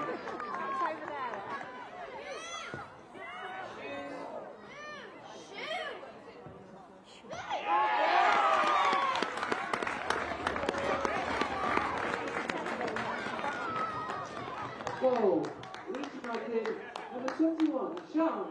It's over there. Goal. Leeds United. Number 21, Sean.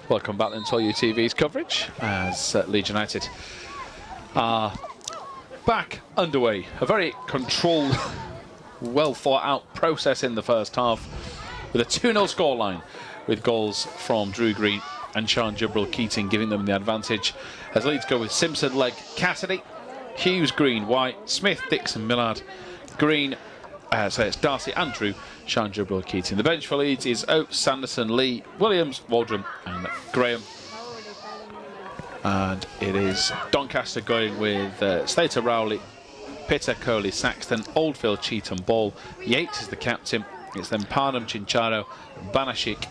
Welcome back then to LUTV's coverage as Leeds United are back underway. A very controlled, well thought out process in the first half with a 2-0 scoreline with goals from Drew Green and Sean Gibril-Keating giving them the advantage as Leeds go with Simpson, Legg, Cassidy, Hughes, Green, White, Smith, Dixon, Millard, Green, so it's Darcy, Andrew, Sean Gibril-Keating. The bench for Leeds is Oates, Sanderson, Lee, Williams, Waldron and Graham. And it is Doncaster going with Slater, Rowley, Pitter, Coley, Saxton, Oldfield, Cheetham, Ball. Yates is the captain. It's then Parnham, Chincharo, Banashik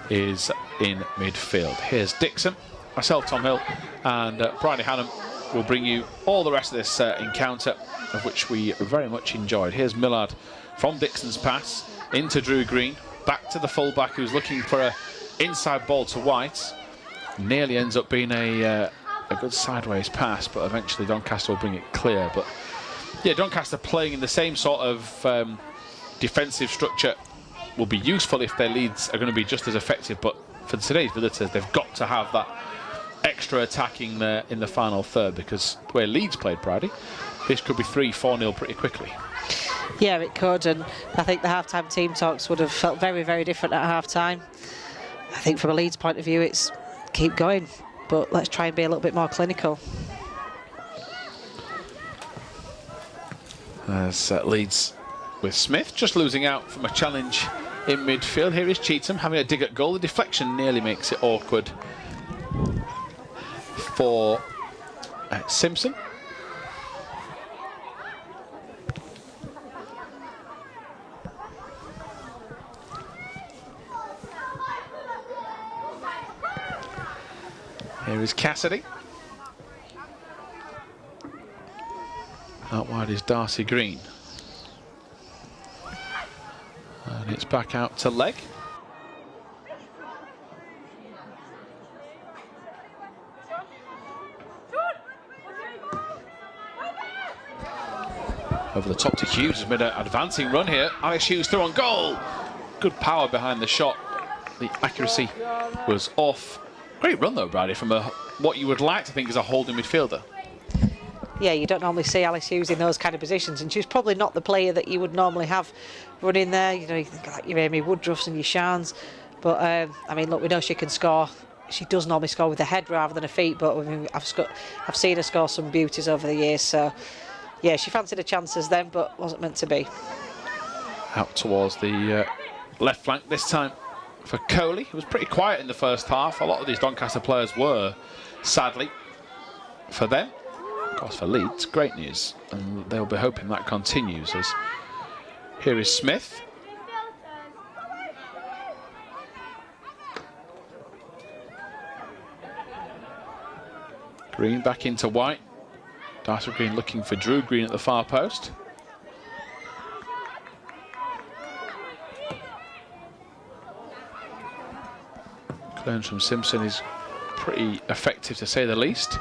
is in midfield. Here's Dixon, myself, Tom Hill, and Bridie Hannam will bring you all the rest of this encounter, of which we very much enjoyed. Here's Millard from Dixon's pass into Drew Green, back to the fullback who's looking for an inside ball to White. Nearly ends up being a good sideways pass, but eventually Doncaster will bring it clear. But yeah, Doncaster playing in the same sort of defensive structure will be useful if their leads are going to be just as effective. But for today's visitors, they've got to have that extra attacking there in the final third, because the way Leeds played, Bridie, this could be 3-4-0 pretty quickly. Yeah, it could, and I think the half-time team talks would have felt very, very different at half-time. I think from a Leeds point of view, it's keep going, but let's try and be a little bit more clinical. As Leeds with Smith just losing out from a challenge in midfield. Here is Cheetham having a dig at goal. The deflection nearly makes it awkward for Simpson. Here is Cassidy. Out wide is Darcy Green. And it's back out to Legg. Over the top to Hughes, has made an advancing run here. Alex Hughes through on goal. Good power behind the shot. The accuracy was off. Great run though, Bridie, from what you would like to think is a holding midfielder. Yeah, you don't normally see Alice Hughes in those kind of positions, and she's probably not the player that you would normally have running there. You know, you think like your Amy Woodruffs and your Shans, but I mean, look, we know she can score. She does normally score with her head rather than her feet, but I mean, I've seen her score some beauties over the years. So yeah, she fancied her chances then, but wasn't meant to be. Out towards the left flank this time for Coley. It was pretty quiet in the first half. A lot of these Doncaster players were, sadly, for them. Of course, for Leeds, great news, and they'll be hoping that continues. As here is Smith. Green back into White. Darcy Green looking for Drew Green at the far post. Clearance from Simpson is pretty effective, to say the least.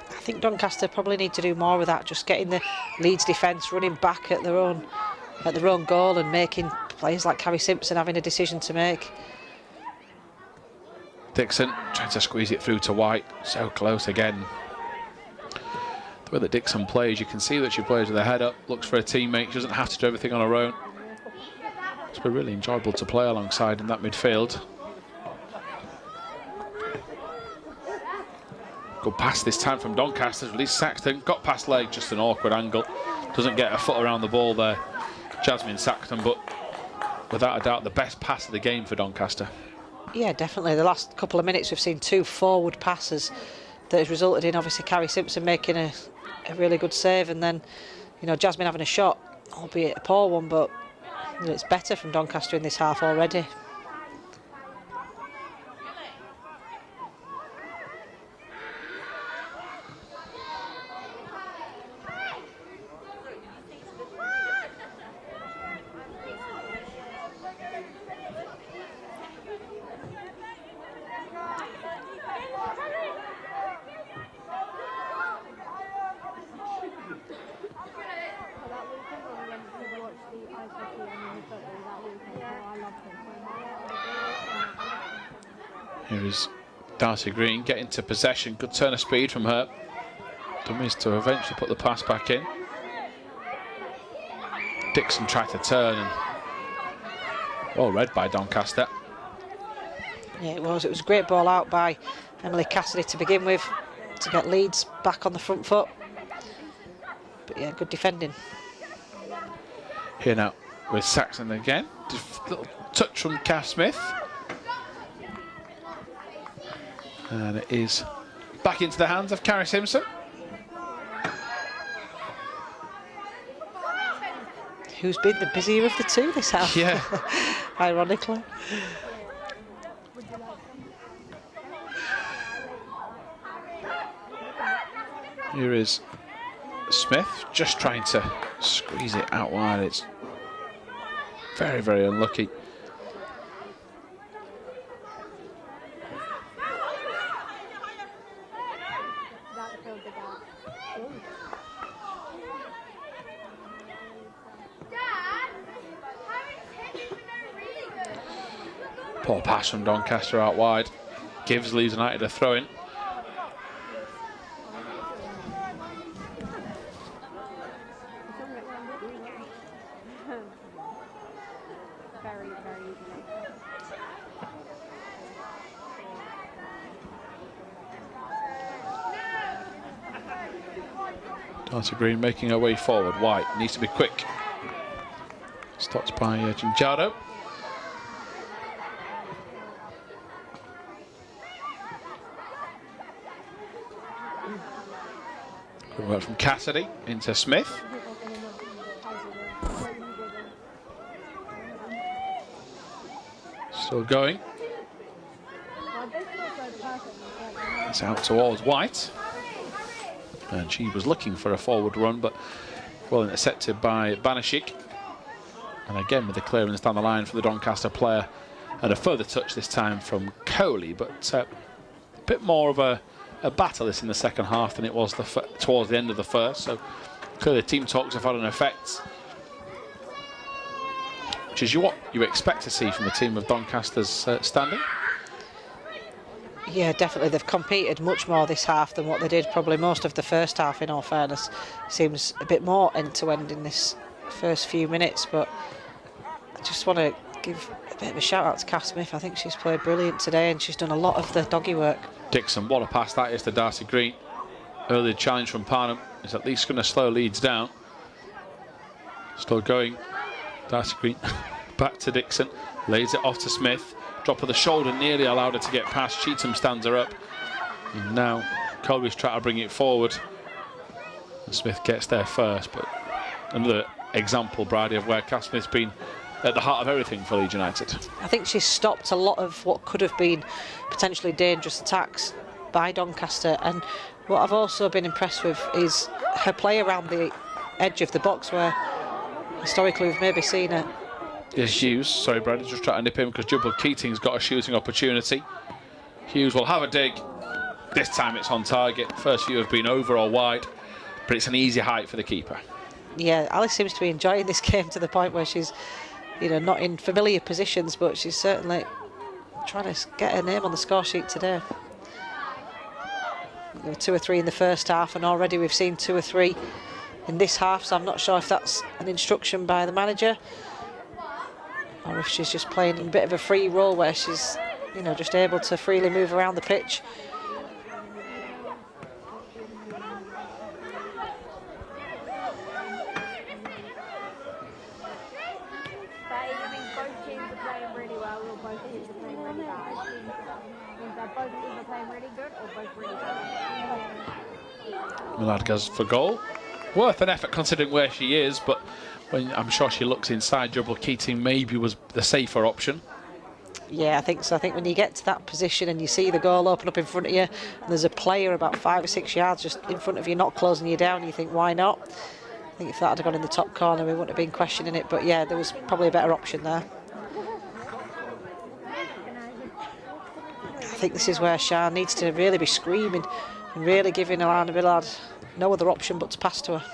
I think Doncaster probably need to do more with that, just getting the Leeds defence running back at their own goal and making players like Carrie Simpson having a decision to make. Dixon trying to squeeze it through to White, so close again. The way that Dixon plays, you can see that she plays with her head up, looks for a teammate, she doesn't have to do everything on her own. It's been really enjoyable to play alongside in that midfield. Good pass this time from Doncaster, released Saxton, got past Legg, just an awkward angle. Doesn't get a foot around the ball there, Jasmine Saxton, but without a doubt the best pass of the game for Doncaster. Yeah, definitely. The last couple of minutes we've seen two forward passes that has resulted in obviously Carrie Simpson making a really good save, and then, you know, Jasmine having a shot, albeit a poor one, but you know, it's better from Doncaster in this half already. Here is Darcy Green getting to possession. Good turn of speed from her. Dummies to eventually put the pass back in. Dixon tried to turn and well read by Doncaster. Yeah, it was. It was a great ball out by Emily Cassidy to begin with to get Leeds back on the front foot. But yeah, good defending. Here now with Saxon again. Just a little touch from Cass Smith. And it is back into the hands of Carrie Simpson. Who's been the busier of the two this half? Yeah. Ironically. Here is Smith just trying to squeeze it out wide. It's very, very unlucky. Poor pass from Doncaster out wide. Gives Leeds United a throw-in. Very, very easy. Darcy Green making her way forward. White needs to be quick. Stopped by Gingiardo. Good work from Cassidy into Smith. Still going. It's out towards White. And she was looking for a forward run, but well intercepted by Bannister. And again with the clearance down the line for the Doncaster player. And a further touch this time from Coley, but a bit more of a battle this in the second half than it was towards the end of the first. So clearly team talks have had an effect, which is what you expect to see from a team of Doncaster's standing. Yeah, definitely. They've competed much more this half than what they did probably most of the first half, in all fairness. Seems a bit more end-to-end in this first few minutes, but I just want to give a bit of a shout out to Cass Smith. I think she's played brilliant today and she's done a lot of the doggy work. Dixon, what a pass that is to Darcy Green. Early challenge from Parnham is at least going to slow Leeds down. Still going. Darcy Green back to Dixon, lays it off to Smith. Drop of the shoulder nearly allowed her to get past. Cheetham stands her up. And now Colby's trying to bring it forward. And Smith gets there first, but another example, Brady, of where Cass Smith's been at the heart of everything for Leeds United. I think she's stopped a lot of what could have been potentially dangerous attacks by Doncaster. And what I've also been impressed with is her play around the edge of the box, where historically we've maybe seen her. Yeah, Hughes, sorry Brad, just trying to nip him because Jubal Keating's got a shooting opportunity. Hughes will have a dig. This time it's on target. First few have been over or wide, but it's an easy height for the keeper. Yeah, Alice seems to be enjoying this game to the point where she's, you know, not in familiar positions, but she's certainly trying to get her name on the score sheet today. There were 2 or 3 in the first half, and already we've seen 2 or 3 in this half, so I'm not sure if that's an instruction by the manager or if she's just playing in a bit of a free role where she's, you know, just able to freely move around the pitch. Both teams are playing really well, or both teams are playing really bad. Means they're both either playing really good or both really bad. Millard goes for goal. Worth an effort considering where she is, but when I'm sure she looks inside, Jubal Keating maybe was the safer option. Yeah, I think so. I think when you get to that position and you see the goal open up in front of you, and there's a player about 5 or 6 yards just in front of you, not closing you down, you think, why not? I think if that had gone in the top corner, we wouldn't have been questioning it. But yeah, there was probably a better option there. I think this is where Shah needs to really be screaming and really giving Alana Millard no other option but to pass to her.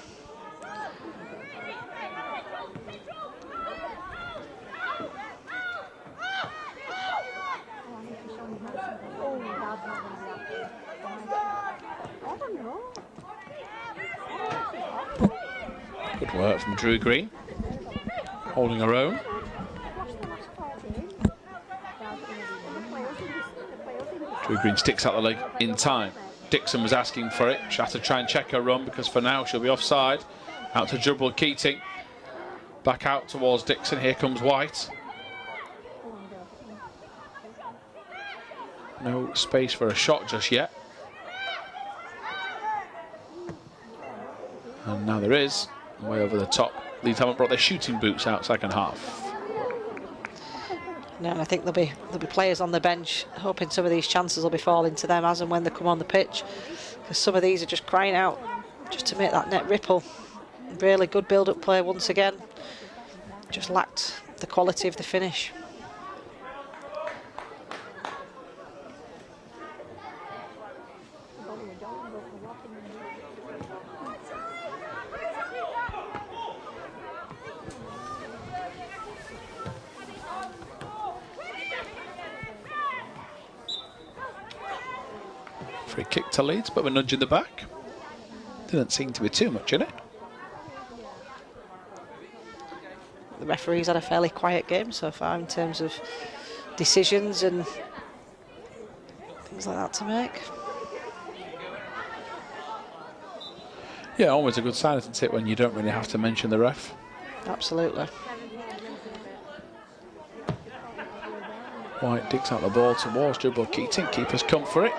work from Drew Green, holding her own. Drew Green sticks out the leg in time. Dixon was asking for it. She had to try and check her run because for now she'll be offside. Out to Jubal Keating. Back out towards Dixon. Here comes White. No space for a shot just yet. And now there is. Way over the top. Leeds haven't brought their shooting boots out second half. No, and I think there'll be players on the bench hoping some of these chances will be falling to them as and when they come on the pitch, because some of these are just crying out just to make that net ripple. Really good build-up play once again. Just lacked the quality of the finish. Free kick to Leeds, but we're nudging the back. Didn't seem to be too much in it. The referees had a fairly quiet game so far in terms of decisions and things like that to make. Yeah, always a good sign, isn't it, when you don't really have to mention the ref. Absolutely. White digs out the ball towards Jubal Keating. Keeper's come for it.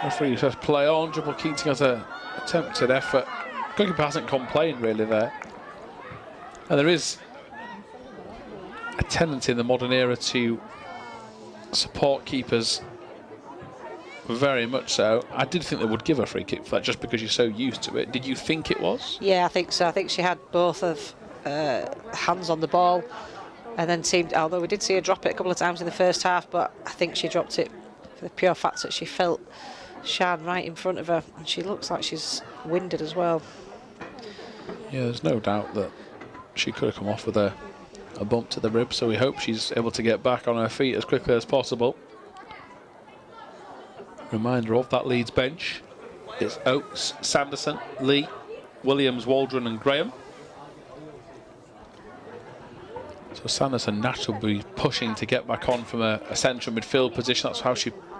Referee says play on. Jubal Keating has an attempted effort. Goalkeeper hasn't complained really there. And there is a tendency in the modern era to support keepers very much so. I did think they would give a free kick for that just because you're so used to it. Did you think it was? Yeah, I think so. I think she had both of hands on the ball and then seemed, although we did see her drop it a couple of times in the first half, but I think she dropped it for the pure fact that she felt Shan right in front of her, and she looks like she's winded as well. Yeah, there's no doubt that she could have come off with a bump to the rib, so we hope she's able to get back on her feet as quickly as possible. Reminder of that Leeds bench. It's Oates, Sanderson, Lee, Williams, Waldron and Graham. So Sanderson naturally will be pushing to get back on from a central midfield position. That's how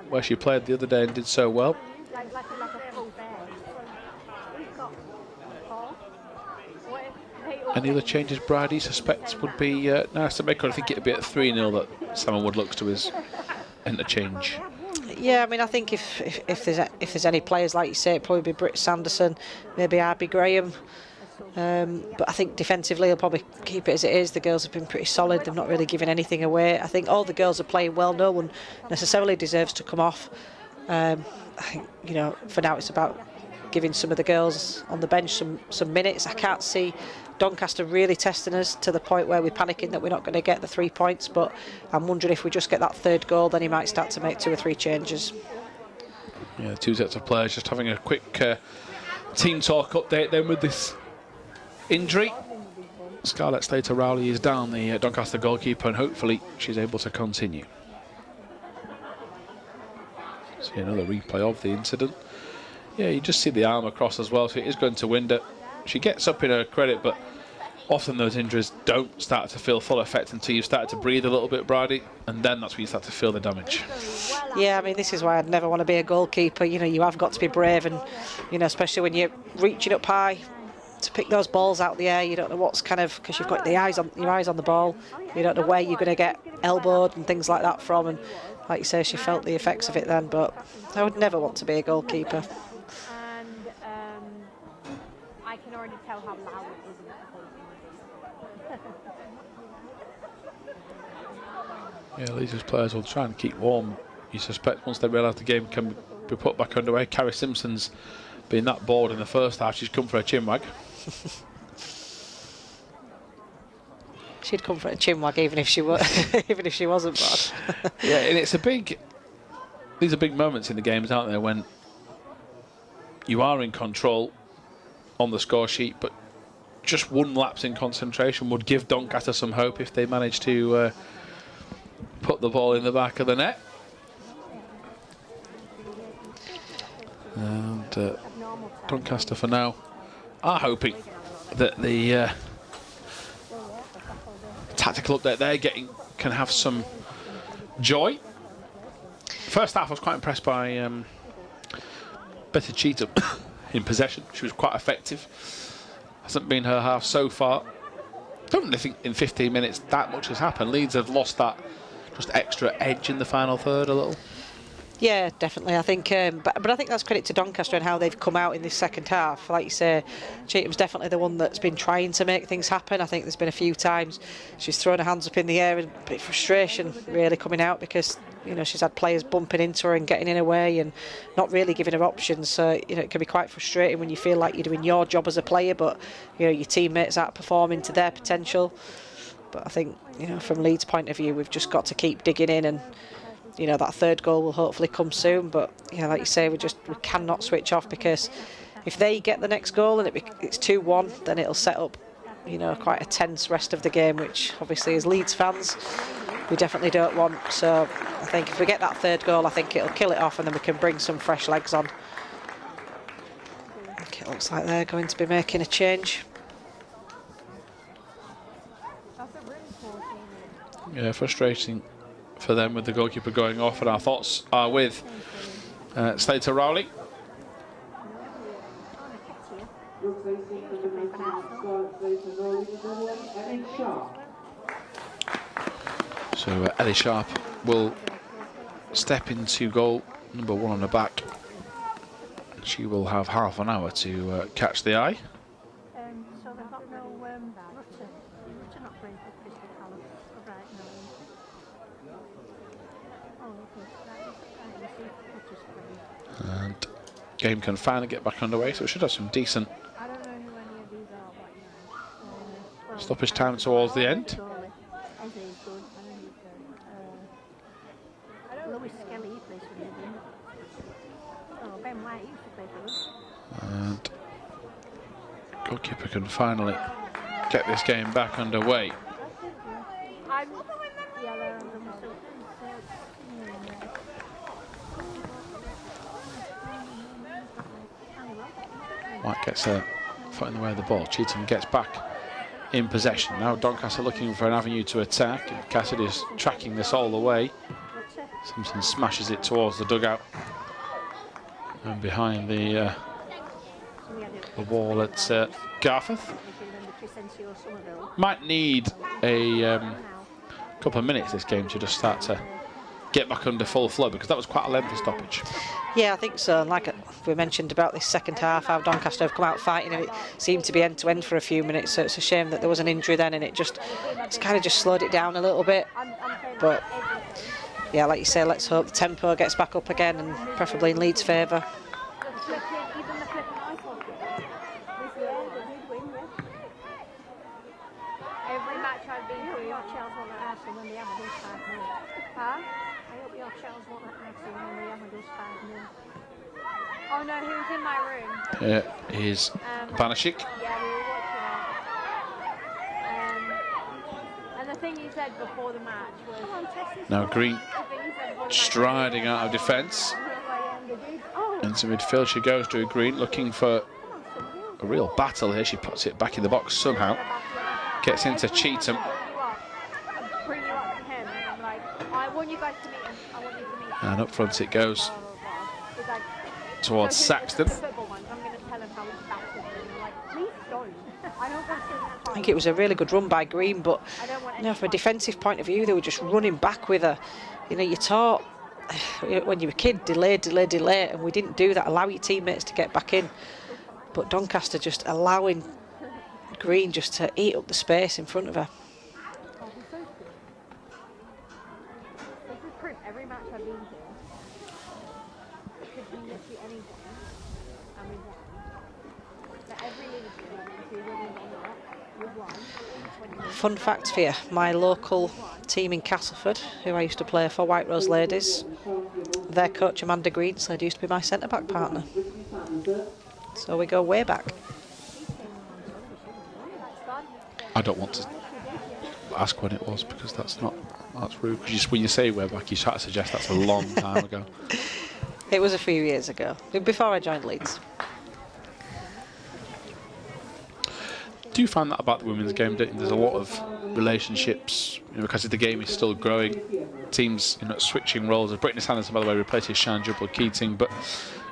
where she played the other day and did so well. Any other changes Brady suspects would be nice to make? Or I think it'd be at 3-0 that Simon Wood looks to his interchange. Yeah, I mean, I think if there's any players, like you say, it'd probably be Britt Sanderson, maybe Arby Graham. But I think defensively he'll probably keep it as it is. The girls have been pretty solid. They've not really given anything away. I think all the girls are playing well. No one necessarily deserves to come off. I think, you know, for now it's about giving some of the girls on the bench some minutes. I can't see Doncaster really testing us to the point where we're panicking that we're not going to get the 3 points, but I'm wondering if we just get that third goal, then he might start to make 2 or 3 changes. Yeah, 2 sets of players just having a quick team talk update then with this injury. Scarlett Slater-Rowley is down, the Doncaster goalkeeper, and hopefully she's able to continue. See another replay of the incident. Yeah, you just see the arm across as well, so it is going to Winder. She gets up in her credit, but often those injuries don't start to feel full effect until you've started to breathe a little bit, Brady, and then that's when you start to feel the damage. Yeah, I mean, this is why I'd never want to be a goalkeeper. You know, you have got to be brave, and, you know, especially when you're reaching up high to pick those balls out of the air. You don't know what's kind of, because you've got your eyes on the ball. You don't know where you're going to get elbowed and things like that from. And like you say, she felt the effects of it then. But I would never want to be a goalkeeper. And I can already tell how loud it is in the Yeah, Leeds players will try and keep warm. You suspect once they realise the game can be put back underway. Carrie Simpson's been that bored in the first half. She's come for a chinwag. She'd come for a chinwag even if she even if she wasn't bad. Yeah, and it's these are big moments in the games, aren't they, when you are in control on the score sheet, but just one lapse in concentration would give Doncaster some hope if they manage to put the ball in the back of the net. And Doncaster for now are hoping that the tactical update they're getting can have some joy. First half, I was quite impressed by Betty Cheatham in possession. She was quite effective. Hasn't been her half so far. Don't really think in 15 minutes that much has happened. Leeds have lost that just extra edge in the final third a little. Yeah, definitely. I think, but I think that's credit to Doncaster and how they've come out in this second half. Like you say, Cheatham's definitely the one that's been trying to make things happen. I think there's been a few times she's thrown her hands up in the air and a bit of frustration really coming out because, you know, she's had players bumping into her and getting in her way and not really giving her options. So, you know, it can be quite frustrating when you feel like you're doing your job as a player, but, you know, your teammates aren't performing to their potential. But I think, you know, from Leeds' point of view, we've just got to keep digging in and, you know, that third goal will hopefully come soon. But, you know, like you say, we cannot switch off because if they get the next goal and it's 2-1, then it'll set up, you know, quite a tense rest of the game, which obviously as Leeds fans, we definitely don't want. So I think if we get that third goal, I think it'll kill it off and then we can bring some fresh legs on. I think it looks like they're going to be making a change. Yeah, frustrating for them with the goalkeeper going off, and our thoughts are with Slater Rowley. So Ellie Sharp will step into goal number 1 on the back. She will have half an hour to catch the eye. So they've got no Rutter not playing for Crystal Palace right now. And game can finally get back underway, so it should have some decent I don't know who any of these are, but yeah. stoppage time towards the end. Louis Skelly plays for England. Oh, Ben White used to play for us. And goalkeeper can finally get this game back underway. White gets a foot in the way of the ball. Cheatham gets back in possession. Now Doncaster looking for an avenue to attack. And Cassidy's tracking this all the way. Simpson smashes it towards the dugout. And behind the wall at Garforth. Might need a couple of minutes this game to just start to get back under full flow, because that was quite a lengthy stoppage. Yeah, I think so. And like we mentioned about this second half, how Doncaster have come out fighting, and it seemed to be end to end for a few minutes. So it's a shame that there was an injury then, and it's kind of just slowed it down a little bit. But yeah, like you say, let's hope the tempo gets back up again, and preferably in Leeds' favour. Every match I've been to, your Chelsea won't let Arsenal when they have a 5-0. Huh? I hope your Chelsea won't let Arsenal when they have a 5-0. Oh no, he was in my room. Here is Bannister. Yeah, we were watching it. And the thing he said before the match was... Now Green striding out of defence. Into midfield she goes to Green, looking for a real battle here. She puts it back in the box somehow. Gets into Cheatham. Bring you up to him, and I'm like, I want you guys to meet him. I want you to meet him. And up front it goes towards Saxton. I think it was a really good run by Green, but you know, from a defensive point of view, they were just running back with her. You know, you're taught when you were a kid, delay, and we didn't do that. Allow your teammates to get back in. But Doncaster just allowing Green just to eat up the space in front of her. Every match I've been to, it could be literally anyone, and we won. But every league we've been to, winning or not, we've won. Fun fact for you, my local team in Castleford, who I used to play for, White Rose Ladies, their coach Amanda Greenslade used to be my centre-back partner. So we go way back. I don't want to ask when it was, because that's rude. Just when you say way back, you try to suggest that's a long time ago. It was a few years ago, before I joined Leeds. do find that about the women's game, don't you? There's a lot of relationships, because the game is still growing. Teams, switching roles. Brittany Sanderson, by the way, replaces Shan Jubal-Keating, but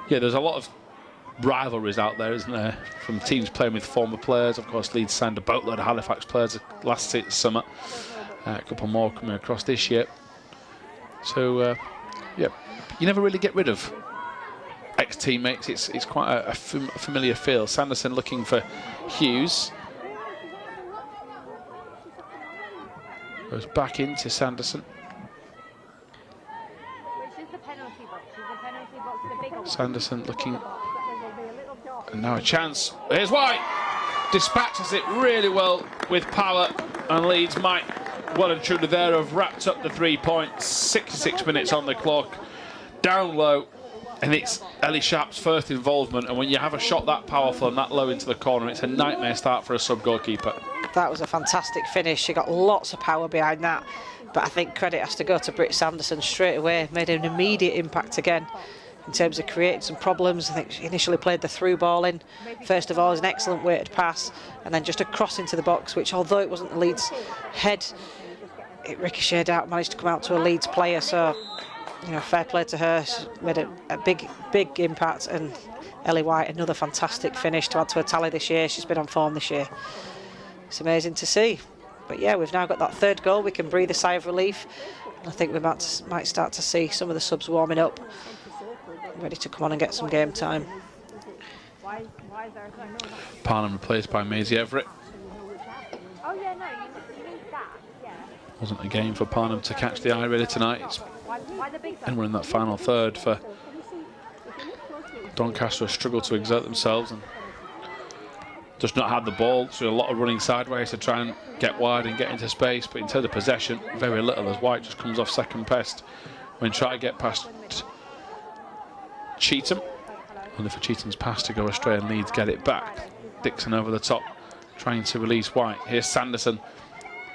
yeah, there's a lot of rivalries out there, isn't there? From teams playing with former players. Of course, Leeds signed a boatload of Halifax players last summer. A couple more coming across this year. So, yeah, you never really get rid of ex-teammates. It's quite a familiar feel. Sanderson looking for Hughes. Goes back into Sanderson. Sanderson looking, and now a chance. Here's White, dispatches it really well with power, and Leeds might well and truly there have wrapped up the 3 points. 66 minutes on the clock, down low, and it's Ellie Sharp's first involvement. And when you have a shot that powerful and that low into the corner, it's a nightmare start for a sub goalkeeper. That was a fantastic finish. She got lots of power behind that, but I think credit has to go to Britt Sanderson straight away. Made an immediate impact again in terms of creating some problems. I think she initially played the through ball in. First of all, is an excellent weighted pass, and then just a cross into the box, which although it wasn't the Leeds head, it ricocheted out, managed to come out to a Leeds player. So, fair play to her. She made a big impact. And Ellie White, another fantastic finish to add to her tally this year. She's been on form this year. It's amazing to see. But yeah, we've now got that third goal. We can breathe a sigh of relief. And I think we might start to see some of the subs warming up, ready to come on and get some game time. Parnham replaced by Maisie Everett. Oh yeah, no, you need that. Yeah. Wasn't a game for Parnham to catch the eye really tonight. And we're in that final third for Doncaster. Have struggled to exert themselves and just not had the ball, so a lot of running sideways to try and get wide and get into space. But in terms of possession, very little, as White just comes off second best when trying to get past Cheetham. Only for Cheetham's pass to go astray, and Leeds get it back. Dixon over the top, trying to release White. Here's Sanderson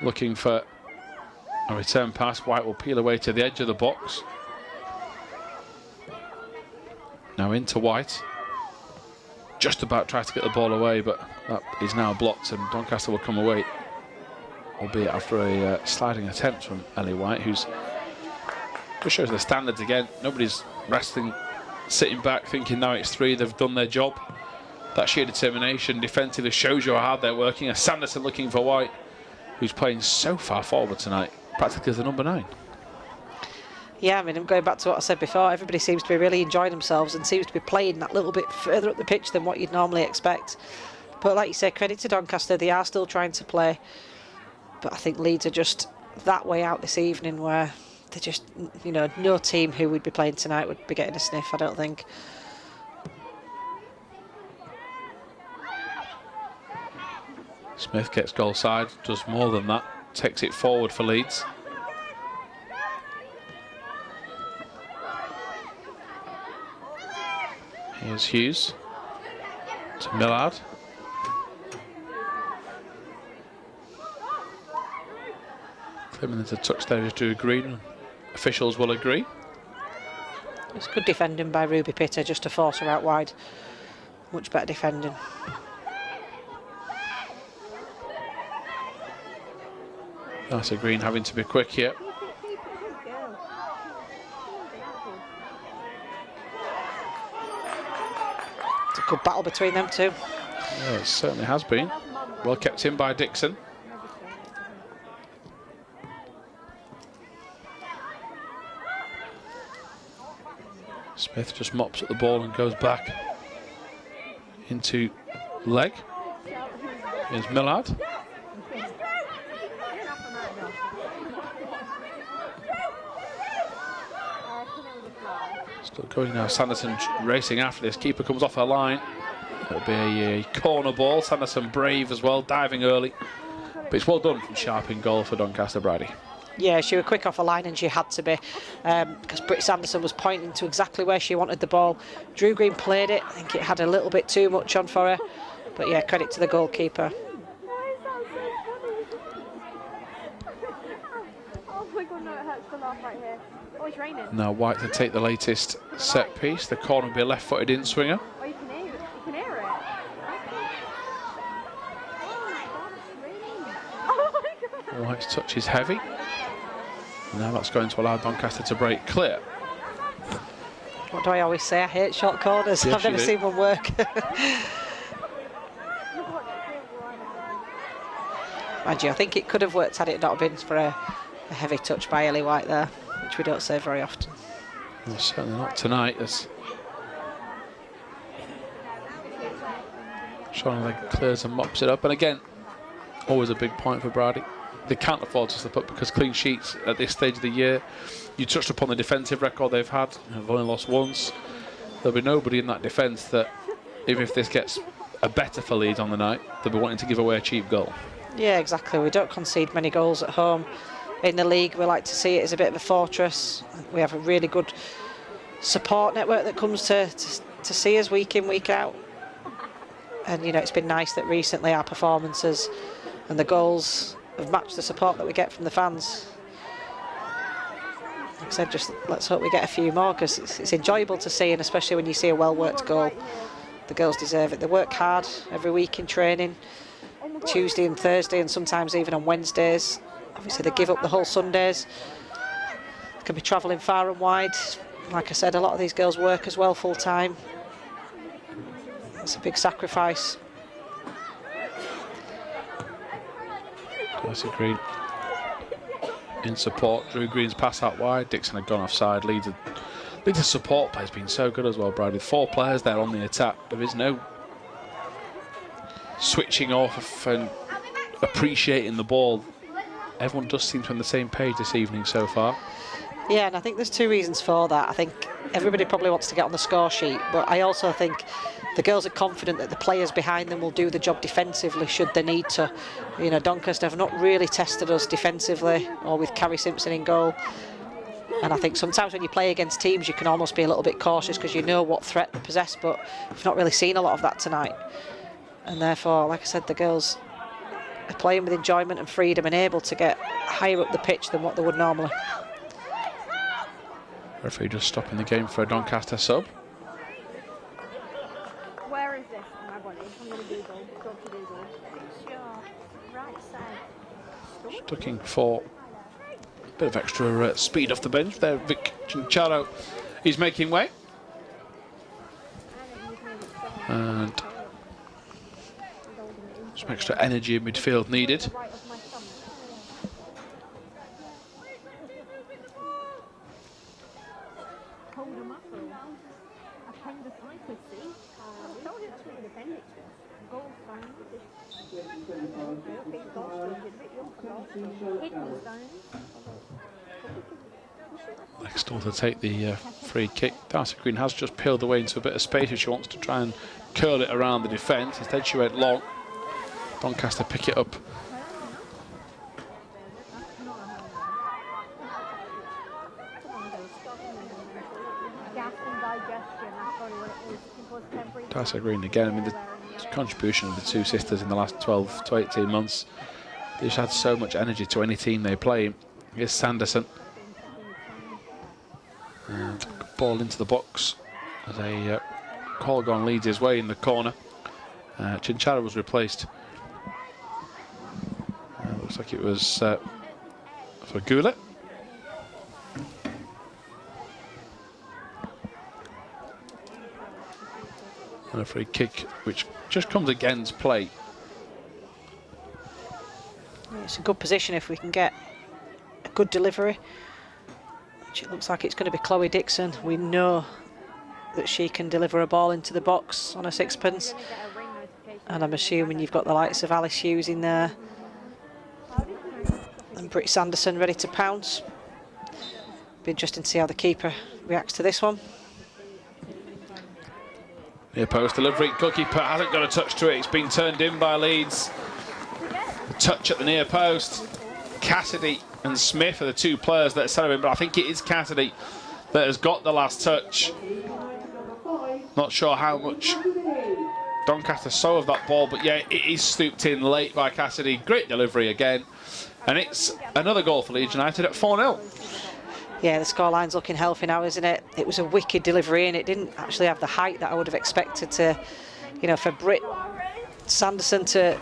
looking for a return pass. White will peel away to the edge of the box. Now into White. Just about tried to get the ball away, but that is now blocked, and Doncaster will come away, albeit after a sliding attempt from Ellie White, who's just shows the standards again. Nobody's resting, sitting back, thinking now it's 3, they've done their job. That sheer determination defensively shows you how hard they're working. As Sanderson looking for White, who's playing so far forward tonight, practically as the number 9. Yeah, I mean, I'm going back to what I said before. Everybody seems to be really enjoying themselves and seems to be playing that little bit further up the pitch than what you'd normally expect. But like you say, credit to Doncaster, they are still trying to play. But I think Leeds are just that way out this evening, where they're just, no team who would be playing tonight would be getting a sniff, I don't think. Smith gets goal side, does more than that, takes it forward for Leeds. Here's Hughes to Millard. Claiming there's a touch there is Drew Green. Officials will agree. It's good defending by Ruby Pitter just to force her out wide. Much better defending. That's a Green having to be quick here. It's a good battle between them two. Yeah, it certainly has been. Well kept in by Dixon. Smith just mops at the ball and goes back into leg. Here's Millard. Still going now. Sanderson racing after this. Keeper comes off her line. It'll be a corner ball. Sanderson brave as well, diving early. But it's well done from Sharp in goal for Doncaster Brady. Yeah, she was quick off the line, and she had to be, because Britt Sanderson was pointing to exactly where she wanted the ball. Drew Green played it. I think it had a little bit too much on for her. But yeah, credit to the goalkeeper. Oh my god, no, it hurts to laugh right here. Oh, it's raining. Now White to take the latest set piece. The corner will be a left-footed in-swinger. Oh, you can hear it. You can hear it. His touch is heavy. And now that's going to allow Doncaster to break clear. What do I always say? I hate short corners. Yes, I've never seen one work. Mind you, I think it could have worked had it not been for a heavy touch by Ellie White there, which we don't say very often. Well, certainly not tonight, as Sean Legg clears and mops it up. And again, always a big point for Brady. They can't afford to slip up because clean sheets at this stage of the year. You touched upon the defensive record they've had. They've only lost once. There'll be nobody in that defence that, even if this gets a better for Leeds on the night, they'll be wanting to give away a cheap goal. Yeah, exactly. We don't concede many goals at home. In the league, we like to see it as a bit of a fortress. We have a really good support network that comes to see us week in, week out. And, you know, it's been nice that recently our performances and the goals have matched the support that we get from the fans. Like I said, just let's hope we get a few more, because it's enjoyable to see, and especially when you see a well-worked goal. The girls deserve it. They work hard every week in training, Tuesday and Thursday, and sometimes even on Wednesdays. Obviously, they give up the whole Sundays. They can be travelling far and wide. Like I said, a lot of these girls work as well full-time. It's a big sacrifice. Darcy Green in support. Drew Green's pass out wide. Dixon had gone offside. Leeds' support play has been so good as well, Brad. With 4 players there on the attack, there is no switching off and appreciating the ball. Everyone does seem to be on the same page this evening so far. Yeah, and I think there's 2 reasons for that. I think everybody probably wants to get on the score sheet, but I also think the girls are confident that the players behind them will do the job defensively should they need to. You know, Doncaster have not really tested us defensively, or with Carrie Simpson in goal. And I think sometimes when you play against teams, you can almost be a little bit cautious because you know what threat they possess, but we've not really seen a lot of that tonight. And therefore, like I said, the girls are playing with enjoyment and freedom and able to get higher up the pitch than what they would normally. Referee just stopping the game for a Doncaster sub. Where is this? My body. I'm going to Google. Go to Google. Sure. Right side. Just looking for a bit of extra speed off the bench there. Vic Chincharo is making way. And some extra energy in midfield needed. Next door to take the free kick. Darcy Green has just peeled away into a bit of space if she wants to try and curl it around the defence. Instead she went long. Doncaster pick it up. Darcy Green again. I mean, the contribution of the 2 sisters in the last 12 to 18 months, they've had so much energy to any team they play. Here's Sanderson. And ball into the box as a call gone leads his way in the corner. Chincharo was replaced. Looks like it was for Goulet. And a free kick which just comes against play. It's a good position if we can get a good delivery, which it looks like it's going to be Chloe Dixon. We know that she can deliver a ball into the box on a sixpence, and I'm assuming you've got the likes of Alice Hughes in there and Britt Sanderson ready to pounce. Be interesting to see how the keeper reacts to this one. Near post delivery, goalkeeper hasn't got a touch to it. It's been turned in by Leeds. The touch at the near post. Cassidy and Smith are the 2 players that are celebrating, but I think it is Cassidy that has got the last touch. Not sure how much Doncaster saw of that ball, but yeah, it is stooped in late by Cassidy. Great delivery again. And it's another goal for Leeds United at 4-0. Yeah, the scoreline's looking healthy now, isn't it? It was a wicked delivery and it didn't actually have the height that I would have expected to, you know, for Britt Sanderson to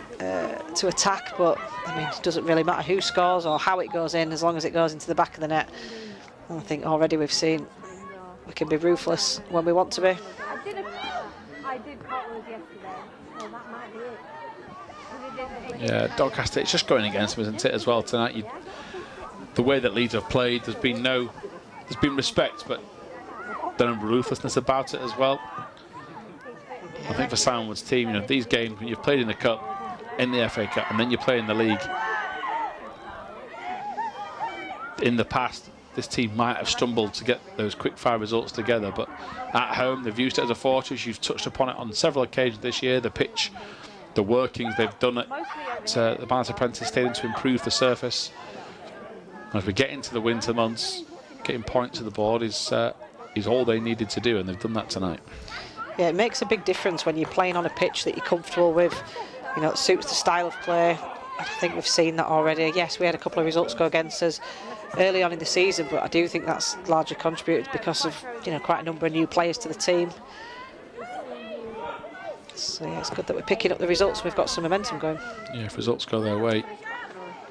attack, but I mean, it doesn't really matter who scores or how it goes in, as long as it goes into the back of the net. And I think already we've seen we can be ruthless when we want to be. I did Cotler's yesterday, so that might be it. Yeah, Doncaster, it's just going against them, isn't it, as well tonight? The way that Leeds have played, there's been respect, but there's no ruthlessness about it as well. I think for Simon Wood's team, you know, these games, when you've played in the Cup, in the FA Cup, and then you play in the league, in the past, this team might have stumbled to get those quick-fire results together, but at home, they've used it as a fortress. You've touched upon it on several occasions this year, the pitch, the workings they've done at the Bannister Prentice Stadium to improve the surface. As we get into the winter months, getting points to the board is all they needed to do, and they've done that tonight. Yeah, it makes a big difference when you're playing on a pitch that you're comfortable with. You know, it suits the style of play. I think we've seen that already. Yes, we had a couple of results go against us early on in the season, but I do think that's largely contributed because of, you know, quite a number of new players to the team. So yeah, it's good that we're picking up the results. We've got some momentum going. Yeah, if results go their way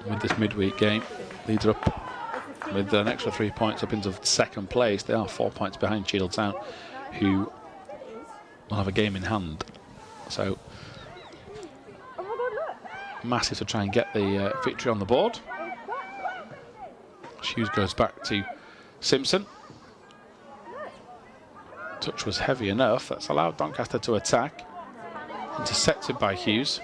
with this midweek game, Leeds are up with an extra 3 points up into second place. They are 4 points behind Cheadle Town, who will have a game in hand. So massive to try and get the victory on the board. Hughes goes back to Simpson. Touch was heavy enough. That's allowed Doncaster to attack. Intercepted by Hughes.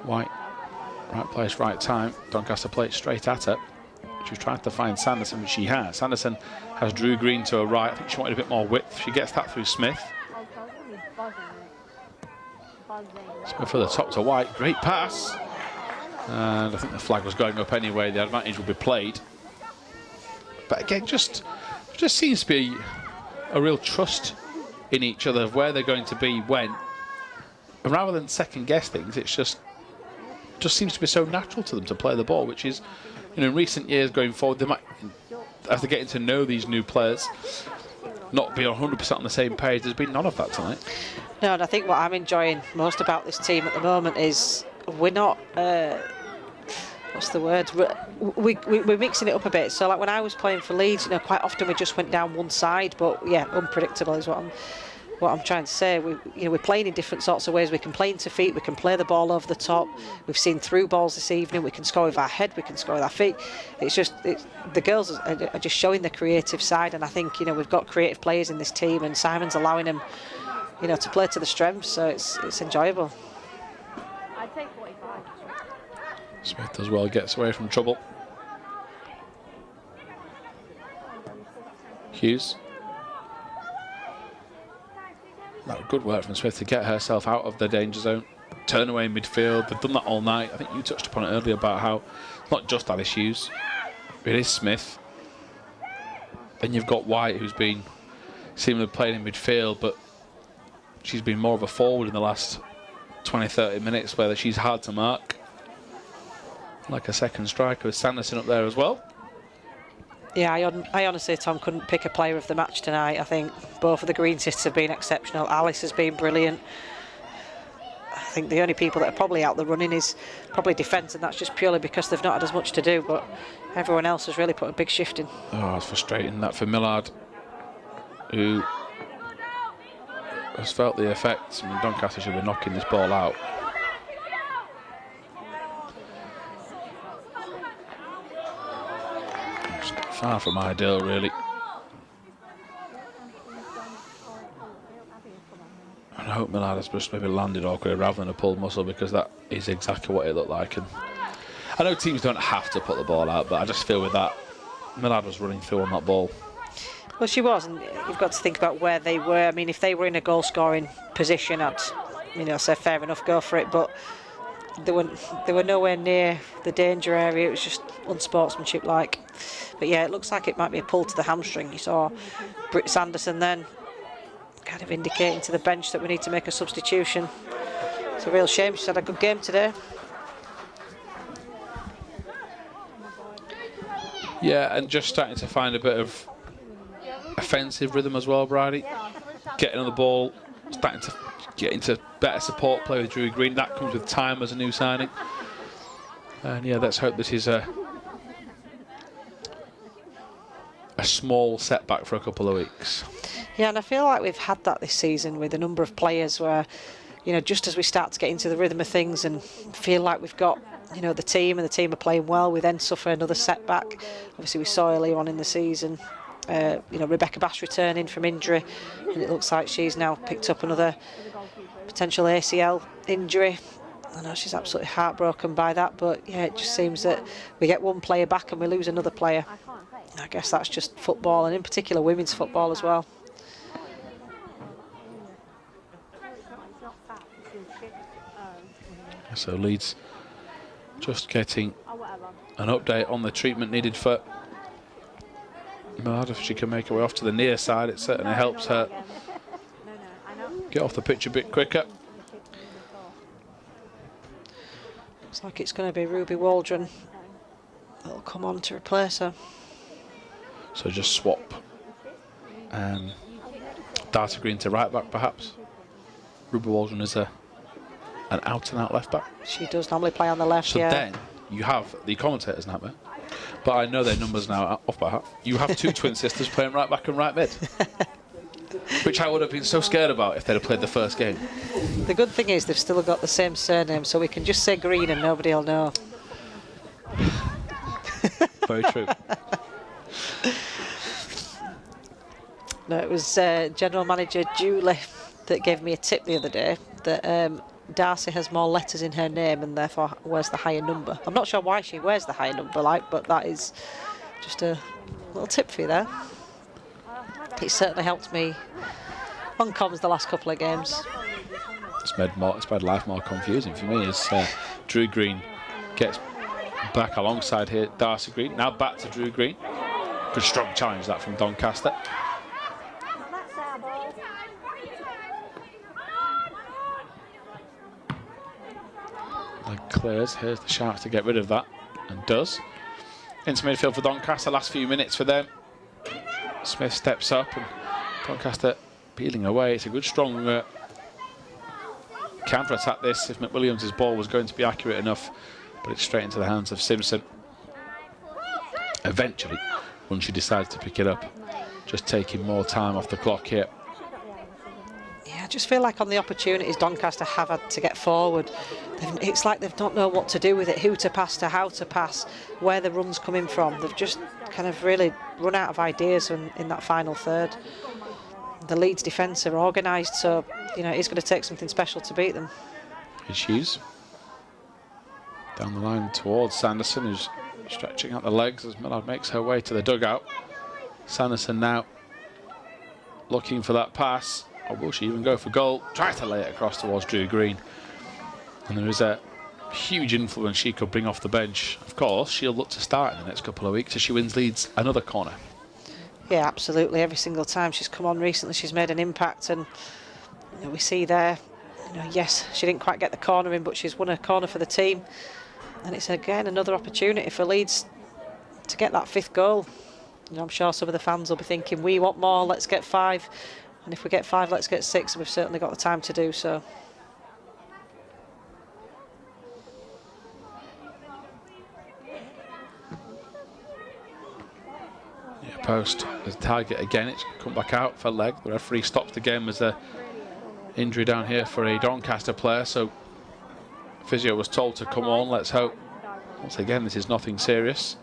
White, right place, right time. Doncaster play it straight at her. She's trying to find Sanderson, which she has. Sanderson has Drew Green to her right. I think she wanted a bit more width. She gets that through Smith. Smith for the top to White. Great pass. And I think the flag was going up anyway. The advantage will be played. But again, just seems to be a real trust in each other of where they're going to be when. And rather than second guess things, it's just seems to be so natural to them to play the ball, which is, you know, in recent years going forward, they might, as they're getting to know these new players, not be 100% on the same page. There's been none of that tonight. No, and I think what I'm enjoying most about this team at the moment is we're not, what's the word? We're mixing it up a bit. So like when I was playing for Leeds, you know, quite often we just went down one side, but yeah, unpredictable is what I'm trying to say. We're playing in different sorts of ways. We can play into feet, we can play the ball over the top. We've seen through balls this evening. We can score with our head, we can score with our feet. The girls are just showing the creative side, and I think, you know, we've got creative players in this team, and Simon's allowing them, you know, to play to the strengths. So it's enjoyable. I'd take 45. Smith as well gets away from trouble. Hughes. That good work from Smith to get herself out of the danger zone. Turn away in midfield. They've done that all night. I think you touched upon it earlier about how it's not just Alice Hughes. It is Smith. Then you've got White, who's been seemingly playing in midfield, but she's been more of a forward in the last 20-30 minutes, where she's hard to mark. Like a second striker with Sanderson up there as well. Yeah, I honestly, Tom, couldn't pick a player of the match tonight. I think both of the green sisters have been exceptional. Alice has been brilliant. I think the only people that are probably out the running is probably defence, and that's just purely because they've not had as much to do, but everyone else has really put a big shift in. Oh, it's frustrating that for Millard, who has felt the effects. I mean, Doncaster should be knocking this ball out. Far from ideal, really. And I hope Millard has just maybe landed awkwardly rather than a pulled muscle, because that is exactly what it looked like. And I know teams don't have to put the ball out, but I just feel with that, Millard was running through on that ball. Well, she was, and you've got to think about where they were. I mean, if they were in a goal-scoring position, I'd, you know, say fair enough, go for it. But they were nowhere near the danger area. It was just unsportsmanship-like. But yeah, it looks like it might be a pull to the hamstring. You saw Britt Sanderson then kind of indicating to the bench that we need to make a substitution. It's a real shame. She's had a good game today. Yeah, and just starting to find a bit of offensive rhythm as well, Brady. Getting on the ball, starting to get into better support play with Drew Green. That comes with time as a new signing. And yeah, let's hope this is a small setback for a couple of weeks. Yeah, and I feel like we've had that this season with a number of players where, you know, just as we start to get into the rhythm of things and feel like we've got, you know, the team and the team are playing well, we then suffer another setback. Obviously, we saw earlier on in the season, you know, Rebecca Bass returning from injury, and it looks like she's now picked up another potential ACL injury. I know she's absolutely heartbroken by that, but yeah, it just seems that we get one player back and we lose another player. I guess that's just football, and in particular women's football as well. So Leeds just getting an update on the treatment needed for Millard. If she can make her way off to the near side, it certainly helps her get off the pitch a bit quicker. Looks like it's going to be Ruby Waldron that'll come on to replace her. So just swap Darcy Green to right back, perhaps. Ruby Waldron is an out-and-out left back. She does normally play on the left, so yeah. Then you have the commentators now, but I know their numbers now off by heart. You have two twin sisters playing right back and right mid, which I would have been so scared about if they'd have played the first game. The good thing is they've still got the same surname, so we can just say Green and nobody will know. Very true. No, it was General Manager Julie that gave me a tip the other day that Darcy has more letters in her name and therefore wears the higher number. I'm not sure why she wears the higher number, but that is just a little tip for you there. It certainly helped me on comms the last couple of games. It's made life more confusing for me as Drew Green gets back alongside here. Darcy Green now back to Drew Green. Good strong challenge that from Doncaster. And clears. Here's the chance to get rid of that, and does. Into midfield for Doncaster. Last few minutes for them. Smith steps up and Doncaster peeling away. It's a good strong counter attack this if McWilliams' ball was going to be accurate enough, but it's straight into the hands of Simpson. Eventually, once she decides to pick it up, just taking more time off the clock here. Yeah, I just feel like on the opportunities Doncaster have had to get forward, it's like they don't know what to do with it, who to pass to, how to pass, where the run's coming from. They've just kind of really run out of ideas in that final third. The Leeds defence are organised, so you know it's going to take something special to beat them. Here she is. Down the line towards Sanderson, who's stretching out the legs as Millard makes her way to the dugout. Sanderson now looking for that pass. Or will she even go for goal? Tries to lay it across towards Drew Green. And there is a huge influence she could bring off the bench. Of course, she'll look to start in the next couple of weeks as she wins Leeds another corner. Yeah, absolutely. Every single time she's come on recently, she's made an impact. And you know, we see there, you know, yes, she didn't quite get the corner in, but she's won a corner for the team. And it's again another opportunity for Leeds to get that fifth goal. You know, I'm sure some of the fans will be thinking, we want more, let's get 5. And if we get 5, let's get 6. And we've certainly got the time to do so. Yeah, post as target again. It's come back out for leg. The referee stops the game as a injury down here for a Doncaster player. So physio was told to come on. Let's hope once again this is nothing serious.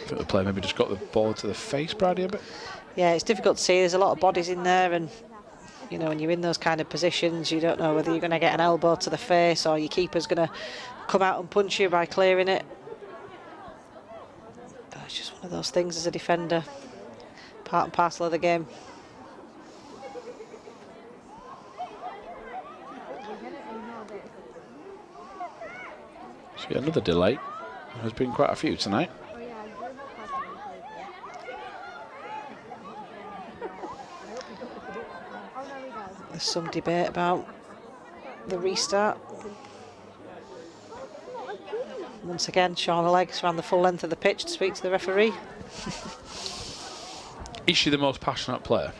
I think the player maybe just got the ball to the face, Brady, a bit. Yeah, it's difficult to see. There's a lot of bodies in there, and you know, when you're in those kind of positions, you don't know whether you're going to get an elbow to the face or your keeper's going to come out and punch you by clearing it. But it's just one of those things as a defender, part and parcel of the game. So another delay. There's been quite a few tonight. There's some debate about the restart. Once again, Shauna Leggs ran the full length of the pitch to speak to the referee. Is she the most passionate player?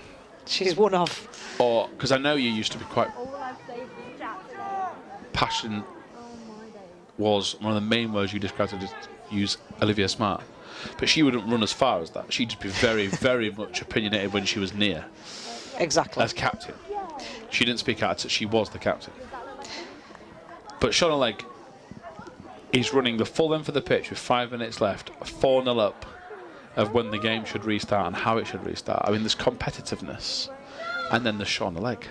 She's one of. Or, because I know you used to be quite passionate, was one of the main words you described to use Olivia Smart. But she wouldn't run as far as that. She'd just be very, very much opinionated when she was near. Exactly. As captain. She didn't speak out, she was the captain. But Shauna Legg is running the full length of the pitch with 5 minutes left, 4-0 up of when the game should restart and how it should restart. I mean, there's competitiveness. And then there's Shauna Legg.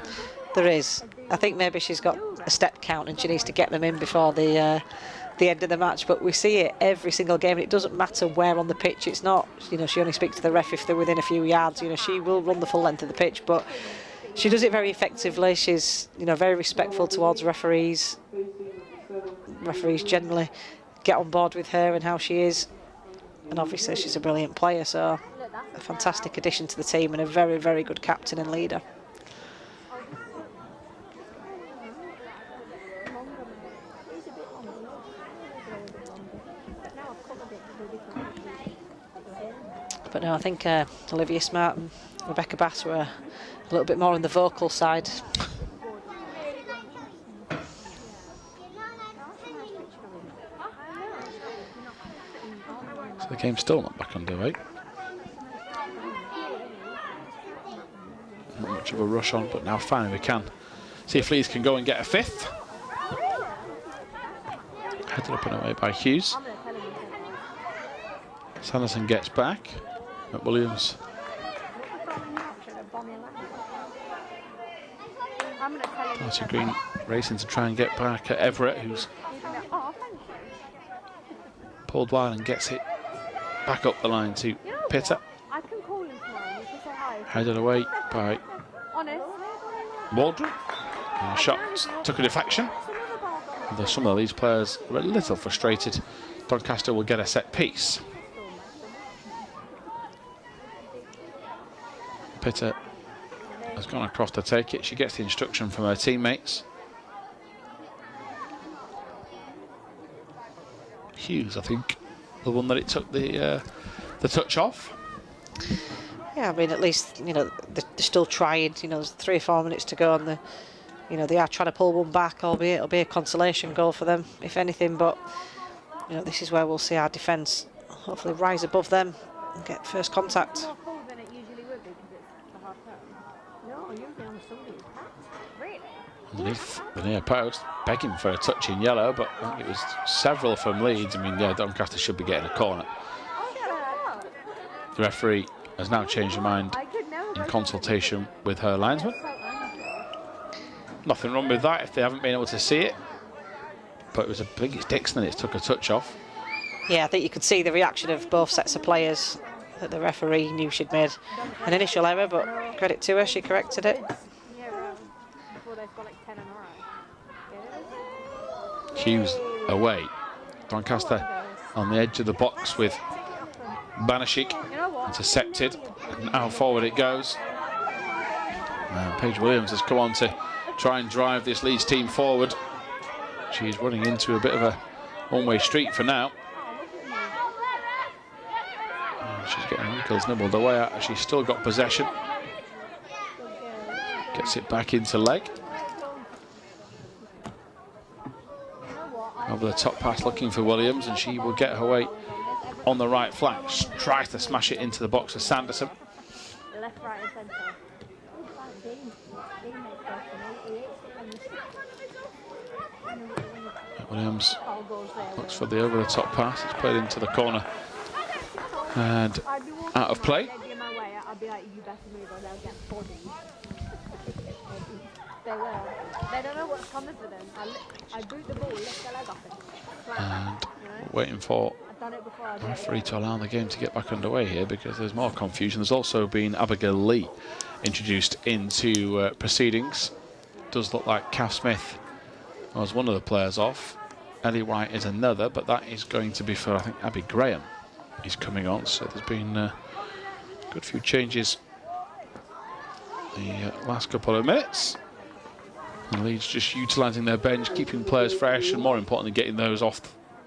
There is. I think maybe she's got a step count and she needs to get them in before the end of the match. But we see it every single game, and it doesn't matter where on the pitch. It's not, you know, she only speaks to the ref if they're within a few yards. You know, she will run the full length of the pitch, but she does it very effectively. She's, you know, very respectful towards referees. Referees generally get on board with her and how she is. And obviously she's a brilliant player, so a fantastic addition to the team and a very, very good captain and leader. But no, I think Olivia Smart and Rebecca Bass were a little bit more on the vocal side. So the game's still not back underway. Not much of a rush on, but now finally we can see if Leeds can go and get a fifth. Headed up and away by Hughes. Sanderson gets back. McWilliams. Darcy Green racing to try and get back at Everett, who's pulled wide and gets it back up the line to Pitter. Headed away by Waldron. And the shot took a deflection. Although some of these players were a little frustrated, Doncaster will get a set piece. Pitter has gone across to take it. She gets the instruction from her teammates. Hughes, I think, the one that it took the touch off. Yeah, I mean, at least, you know, they're still trying. You know, there's 3 or 4 minutes to go, and you know, they are trying to pull one back, albeit it'll be a consolation goal for them, if anything. But you know, this is where we'll see our defence hopefully rise above them and get first contact. Underneath the near post, begging for a touch in yellow, but I think it was several from Leeds. I mean, yeah, Doncaster should be getting a corner. The referee has now changed her mind in consultation with her linesman. Nothing wrong with that if they haven't been able to see it, but it was a big Dixon that it took a touch off. Yeah, I think you could see the reaction of both sets of players, that the referee knew she'd made an initial error, but credit to her, she corrected it. Hughes away. Doncaster on the edge of the box with Bannister intercepted. And now forward it goes. Paige Williams has come on to try and drive this Leeds team forward. She's running into a bit of a one-way street for now. She's getting her ankles nibbled away at her. She's still got possession. Gets it back into leg. Over the top pass looking for Williams, and she will get her way on the right flank. Tries to smash it into the box of Sanderson. Left, right and centre. Williams looks for the over-the-top pass. It's played into the corner and out of play. They will. They don't know what's coming for them. I boot the ball, lift the leg off it. And waiting for the referee to allow the game to get back underway here, because there's more confusion. There's also been Abigail Lee introduced into proceedings. Does look like Kath Smith was one of the players off. Ellie White is another, but that is going to be for, I think, Abby Graham is coming on. So there's been a good few changes the last couple of minutes. And Leeds just utilising their bench, keeping players fresh, and more importantly, getting those off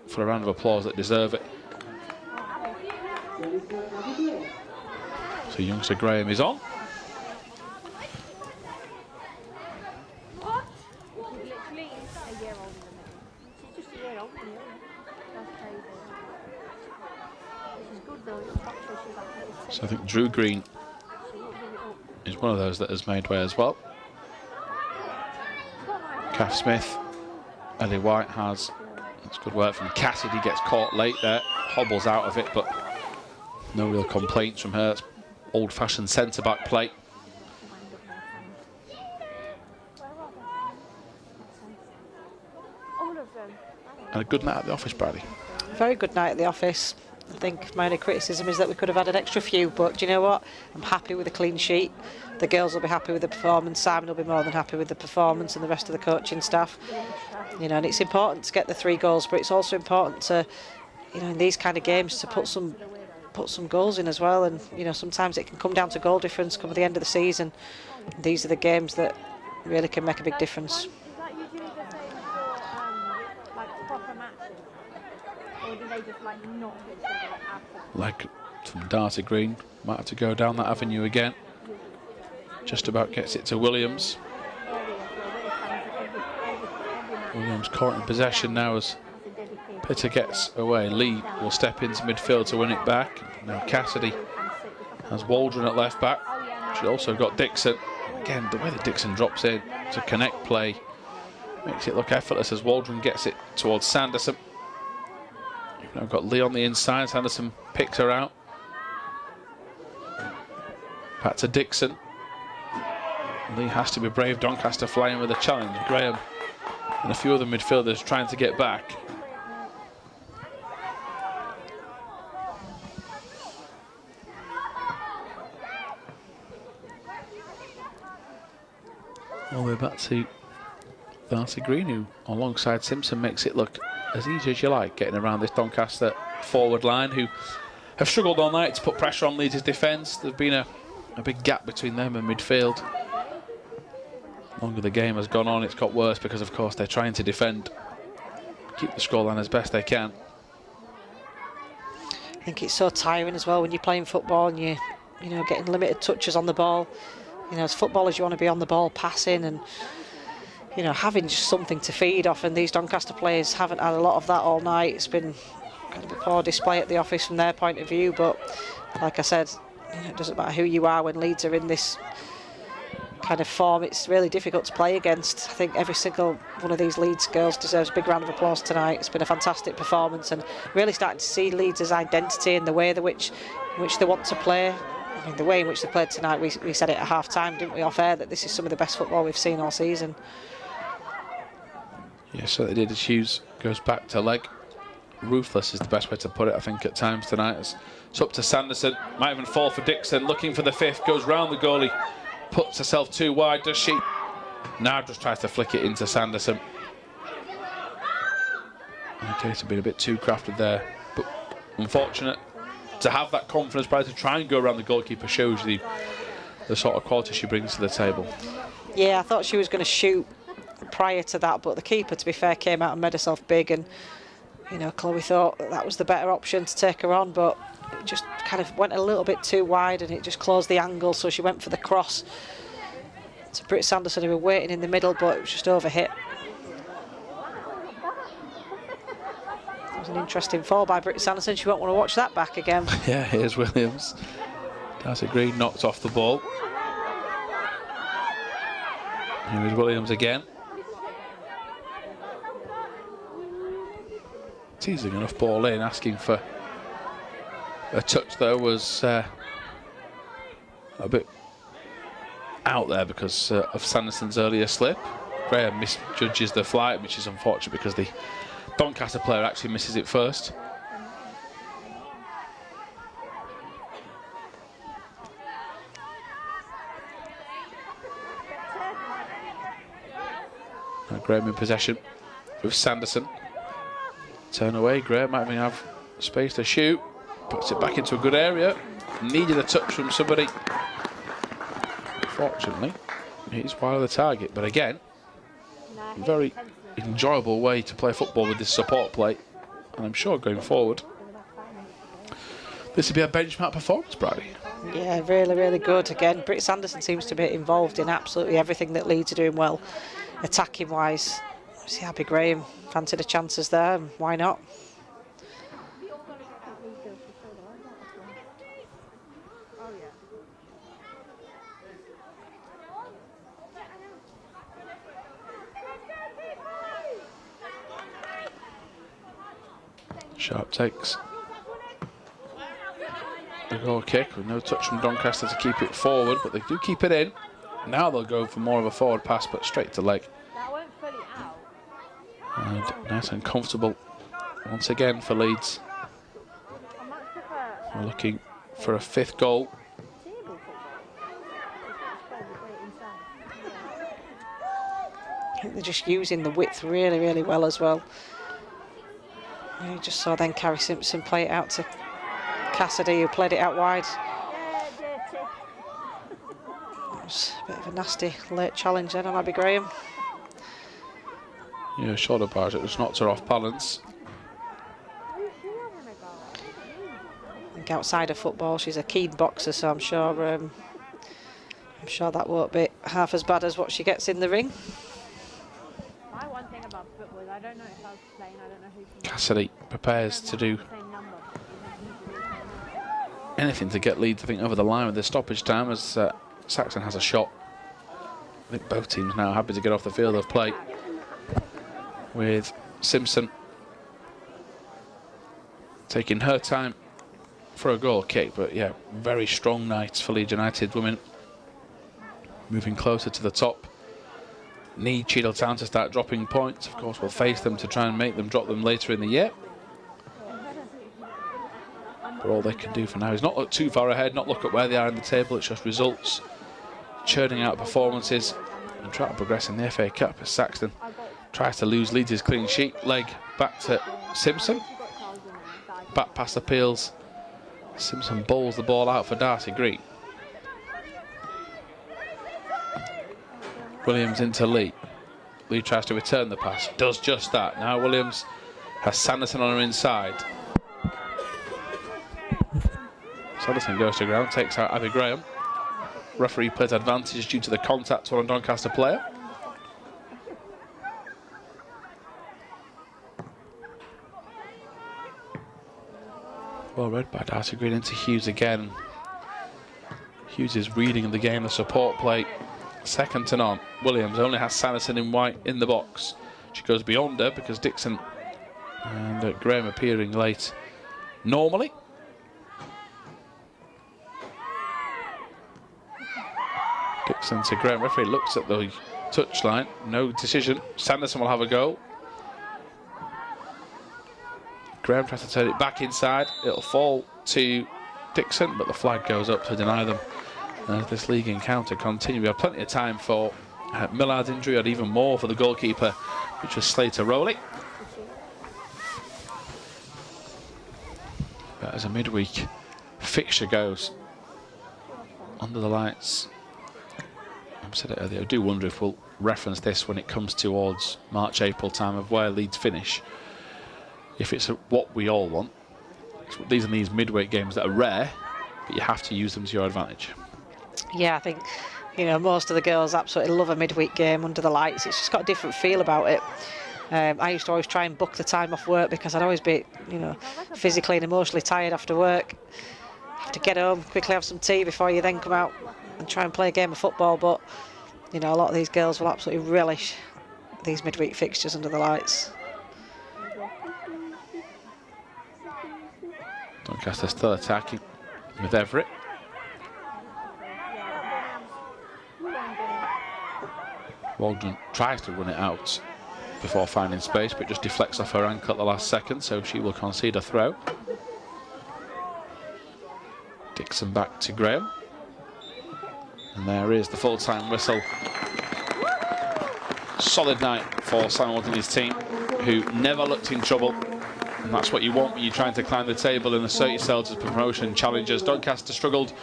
for a round of applause that deserve it. So youngster Graham is on. So I think Drew Green is one of those that has made way as well. Kath Smith, Ellie White has. That's good work from Cassidy, gets caught late there, hobbles out of it, but no real complaints from her. It's old-fashioned centre-back play. And a good night at the office, Bradley. Very good night at the office. I think my only criticism is that we could have had an extra few, but do you know what? I'm happy with the clean sheet. The girls will be happy with the performance. Simon will be more than happy with the performance, and the rest of the coaching staff. You know, and it's important to get the 3 goals, but it's also important to, you know, in these kind of games, to put some goals in as well. And you know, sometimes it can come down to goal difference come at the end of the season. These are the games that really can make a big difference. Like from Darcy Green, might have to go down that avenue again. Just about gets it to Williams. Williams caught in possession now as Pitter gets away. Lee will step into midfield to win it back. Now Cassidy has Waldron at left back. She also got Dixon. Again, the way that Dixon drops in to connect play makes it look effortless as Waldron gets it towards Sanderson. You've now got Lee on the inside. Sanderson picks her out. Back to Dixon. Lee has to be brave. Doncaster flying with a challenge. Graham and a few other midfielders trying to get back. All the way back to Darcy Green, who alongside Simpson makes it look as easy as you like, getting around this Doncaster forward line, who have struggled all night to put pressure on Leeds' defence. There's been a big gap between them and midfield. The longer the game has gone on, it's got worse because, of course, they're trying to defend, keep the scoreline as best they can. I think it's so tiring as well when you're playing football and you know, getting limited touches on the ball. You know, as footballers, you want to be on the ball, passing and, you know, having just something to feed off. And these Doncaster players haven't had a lot of that all night. It's been kind of a poor display at the office from their point of view. But like I said, you know, it doesn't matter who you are when Leeds are in this kind of form. It's really difficult to play against. I think every single one of these Leeds girls deserves a big round of applause tonight. It's been a fantastic performance and really starting to see Leeds' identity and the way in which they want to play. I mean, the way in which they played tonight, we said it at half-time, didn't we, off air, that this is some of the best football we've seen all season. Yeah, so they did. Hughes goes back to leg. Ruthless is the best way to put it, I think, at times tonight. It's up to Sanderson. Might even fall for Dixon. Looking for the 5th. Goes round the goalie. Puts herself too wide, does she? Now just tries to flick it into Sanderson. Okay, it's been a bit too crafted there. But unfortunate. To have that confidence prior to try and go around the goalkeeper shows the sort of quality she brings to the table. Yeah, I thought she was going to shoot prior to that, but the keeper, to be fair, came out and made herself big, and you know, Chloe thought that was the better option to take her on, but it just kind of went a little bit too wide and it just closed the angle, so she went for the cross to Britt Sanderson, who were waiting in the middle, but it was just overhit. It was an interesting fall by Britt Sanderson. She won't want to watch that back again. Yeah, here's Williams. Darcy Green knocked off the ball. Here's Williams again. Teasing enough ball in, asking for a touch though was a bit out there because of Sanderson's earlier slip. Graham misjudges the flight, which is unfortunate because the Doncaster player actually misses it first. Now Graham in possession with Sanderson. Turn away, Graham might even have space to shoot. Puts it back into a good area. Needed a touch from somebody. Fortunately, he's wide of the target, but again, very enjoyable way to play football with this support play, and I'm sure going forward this would be a benchmark performance, Brady. Yeah, really, really good. Again, Britt Anderson seems to be involved in absolutely everything that Leeds are doing well, attacking wise. See, Abby Graham fancied the chances there, and why not? Sharp takes the goal kick with no touch from Doncaster to keep it forward, but they do keep it in. Now they'll go for more of a forward pass, but straight to leg. And nice and comfortable once again for Leeds. We're looking for a 5th goal. I think they're just using the width really, really well as well. You just saw then Carrie Simpson play it out to Cassidy, who played it out wide. It was a bit of a nasty late challenge then on Abby Graham. Yeah, shoulder barge, it just knocked her off balance. I think outside of football, she's a keen boxer, so I'm sure that won't be half as bad as what she gets in the ring. My one thing about football is I don't know if I was playing, I don't know who can. Cassidy prepares to do anything to get Leeds, I think, over the line with the stoppage time as Saxon has a shot. I think both teams now happy to get off the field of play, with Simpson taking her time for a goal kick. But yeah, very strong night for Leeds United women, moving closer to the top. Need Cheadle-Town to start dropping points. Of course, we'll face them to try and make them drop them later in the year. But all they can do for now is not look too far ahead, not look at where they are in the table. It's just results, churning out performances, and try to progress in the FA Cup as Saxton tries to lose Leeds' clean sheet. Leg back to Simpson. Back pass appeals. Simpson bowls the ball out for Darcy Green. Williams into Lee. Lee tries to return the pass. Does just that. Now Williams has Sanderson on her inside. Sanderson goes to ground, takes out Abby Graham. Referee plays advantage due to the contact on a Doncaster player. Well read by Darcy Green into Hughes again. Hughes' reading of the game, the support play, second to none. Williams only has Sanderson in white in the box. She goes beyond her because Dixon and Graham appearing late normally. Dixon to Graham. Referee looks at the touchline. No decision. Sanderson will have a go. Graham tries to turn it back inside. It'll fall to Dixon, but the flag goes up to deny them as this league encounter continues. We have plenty of time for Millard's injury, and even more for the goalkeeper, which was Slater Rowley. But as a midweek fixture goes, under the lights, I said it earlier, I do wonder if we'll reference this when it comes towards March, April time of where Leeds finish. If it's what we all want, these are these midweek games that are rare, but you have to use them to your advantage. Yeah, I think, you know, most of the girls absolutely love a midweek game under the lights. It's just got a different feel about it. I used to always try and book the time off work because I'd always be, you know, physically and emotionally tired after work. Have to get home, quickly have some tea before you then come out and try and play a game of football. But, you know, a lot of these girls will absolutely relish these midweek fixtures under the lights. Doncaster still attacking with Everett. Waldron tries to run it out before finding space, but just deflects off her ankle at the last second, so she will concede a throw. Dixon back to Graham. And there is the full-time whistle. Solid night for Simon Wood and his team, who never looked in trouble. And that's what you want when you're trying to climb the table and assert yourselves as promotion challengers. Doncaster struggled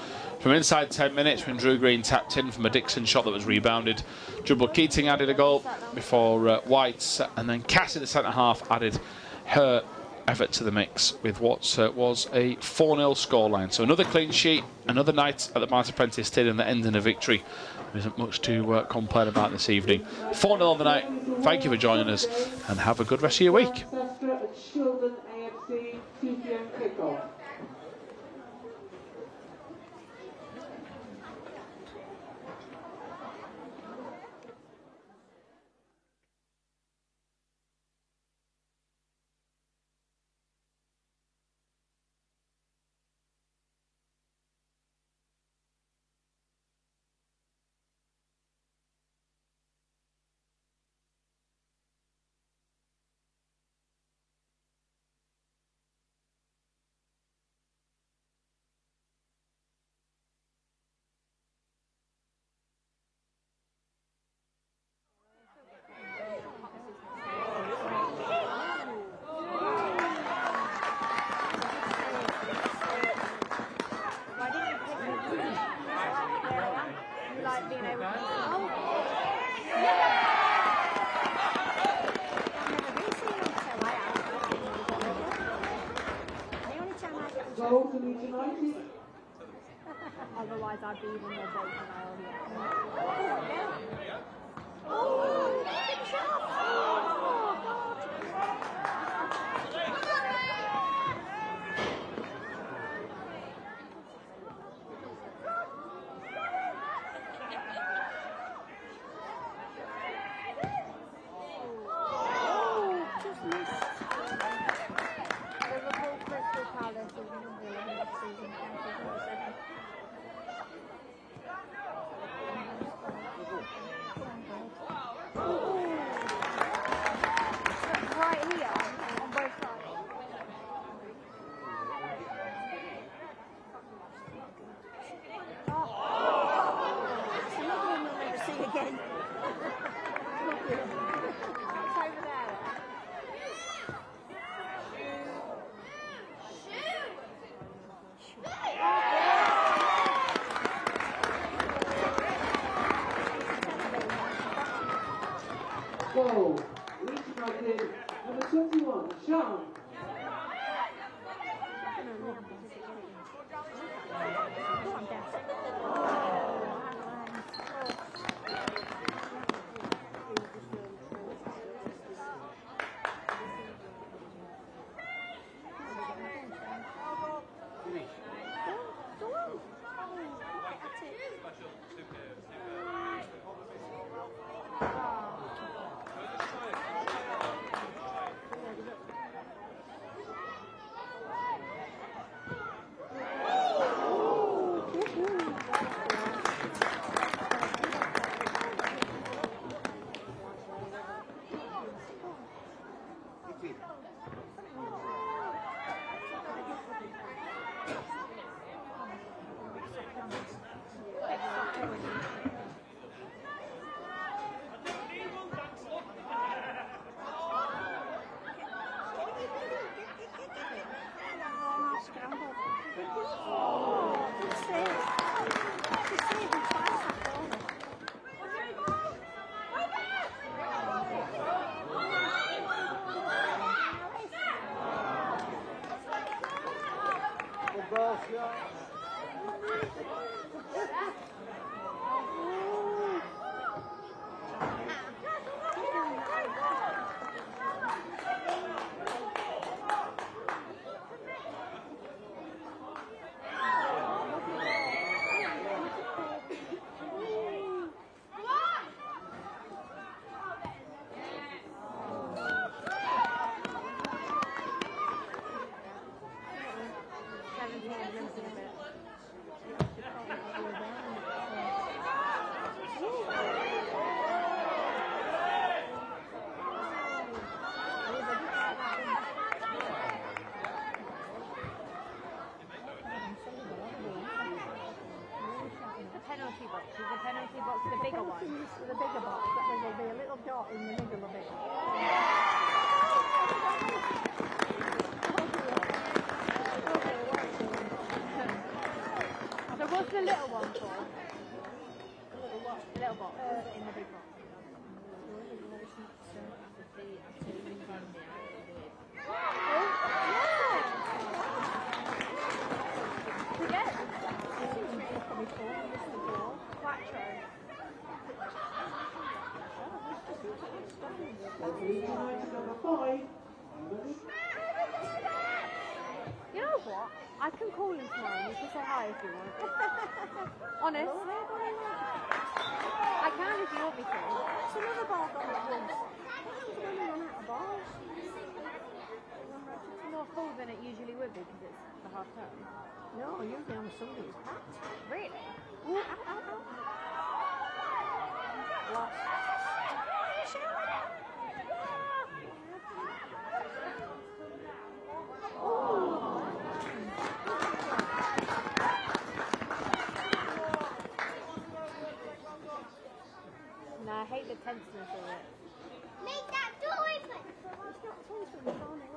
from inside 10 minutes when Drew Green tapped in from a Dixon shot that was rebounded. Jubal Keating added a goal before White, and then Cassie, the centre half, added her effort to the mix with what was a 4-0 scoreline. So another clean sheet, another night at the Martin Prentice Stadium that ended in a victory. There isn't much to complain about this evening. 4-0 on the night. Thank you for joining us and have a good rest of your week. Children AFC 2 p.m. kickoff. Otherwise, I'd be even more broken than I already am. Oh, good shot! Oh, just missed. Liverpool Crystal Palace is number 11 this season. Right here on both sides. It's another one we'll never see again. It's over there. Goal. Leeds United, number 21, Sean. The little Leeds United number 5. You know what? I can call him tomorrow and you can say hi if you want. Honest. I can if you want me to. It's another ball gone at once. It's only run out of balls. It's more full than it usually would be because it's the half term. No, usually on a Sunday it's packed. Really? Ooh, ow, ow, ow. Lost. No, I hate the tenseness of it. Make that door open! It's not tense when it's on it.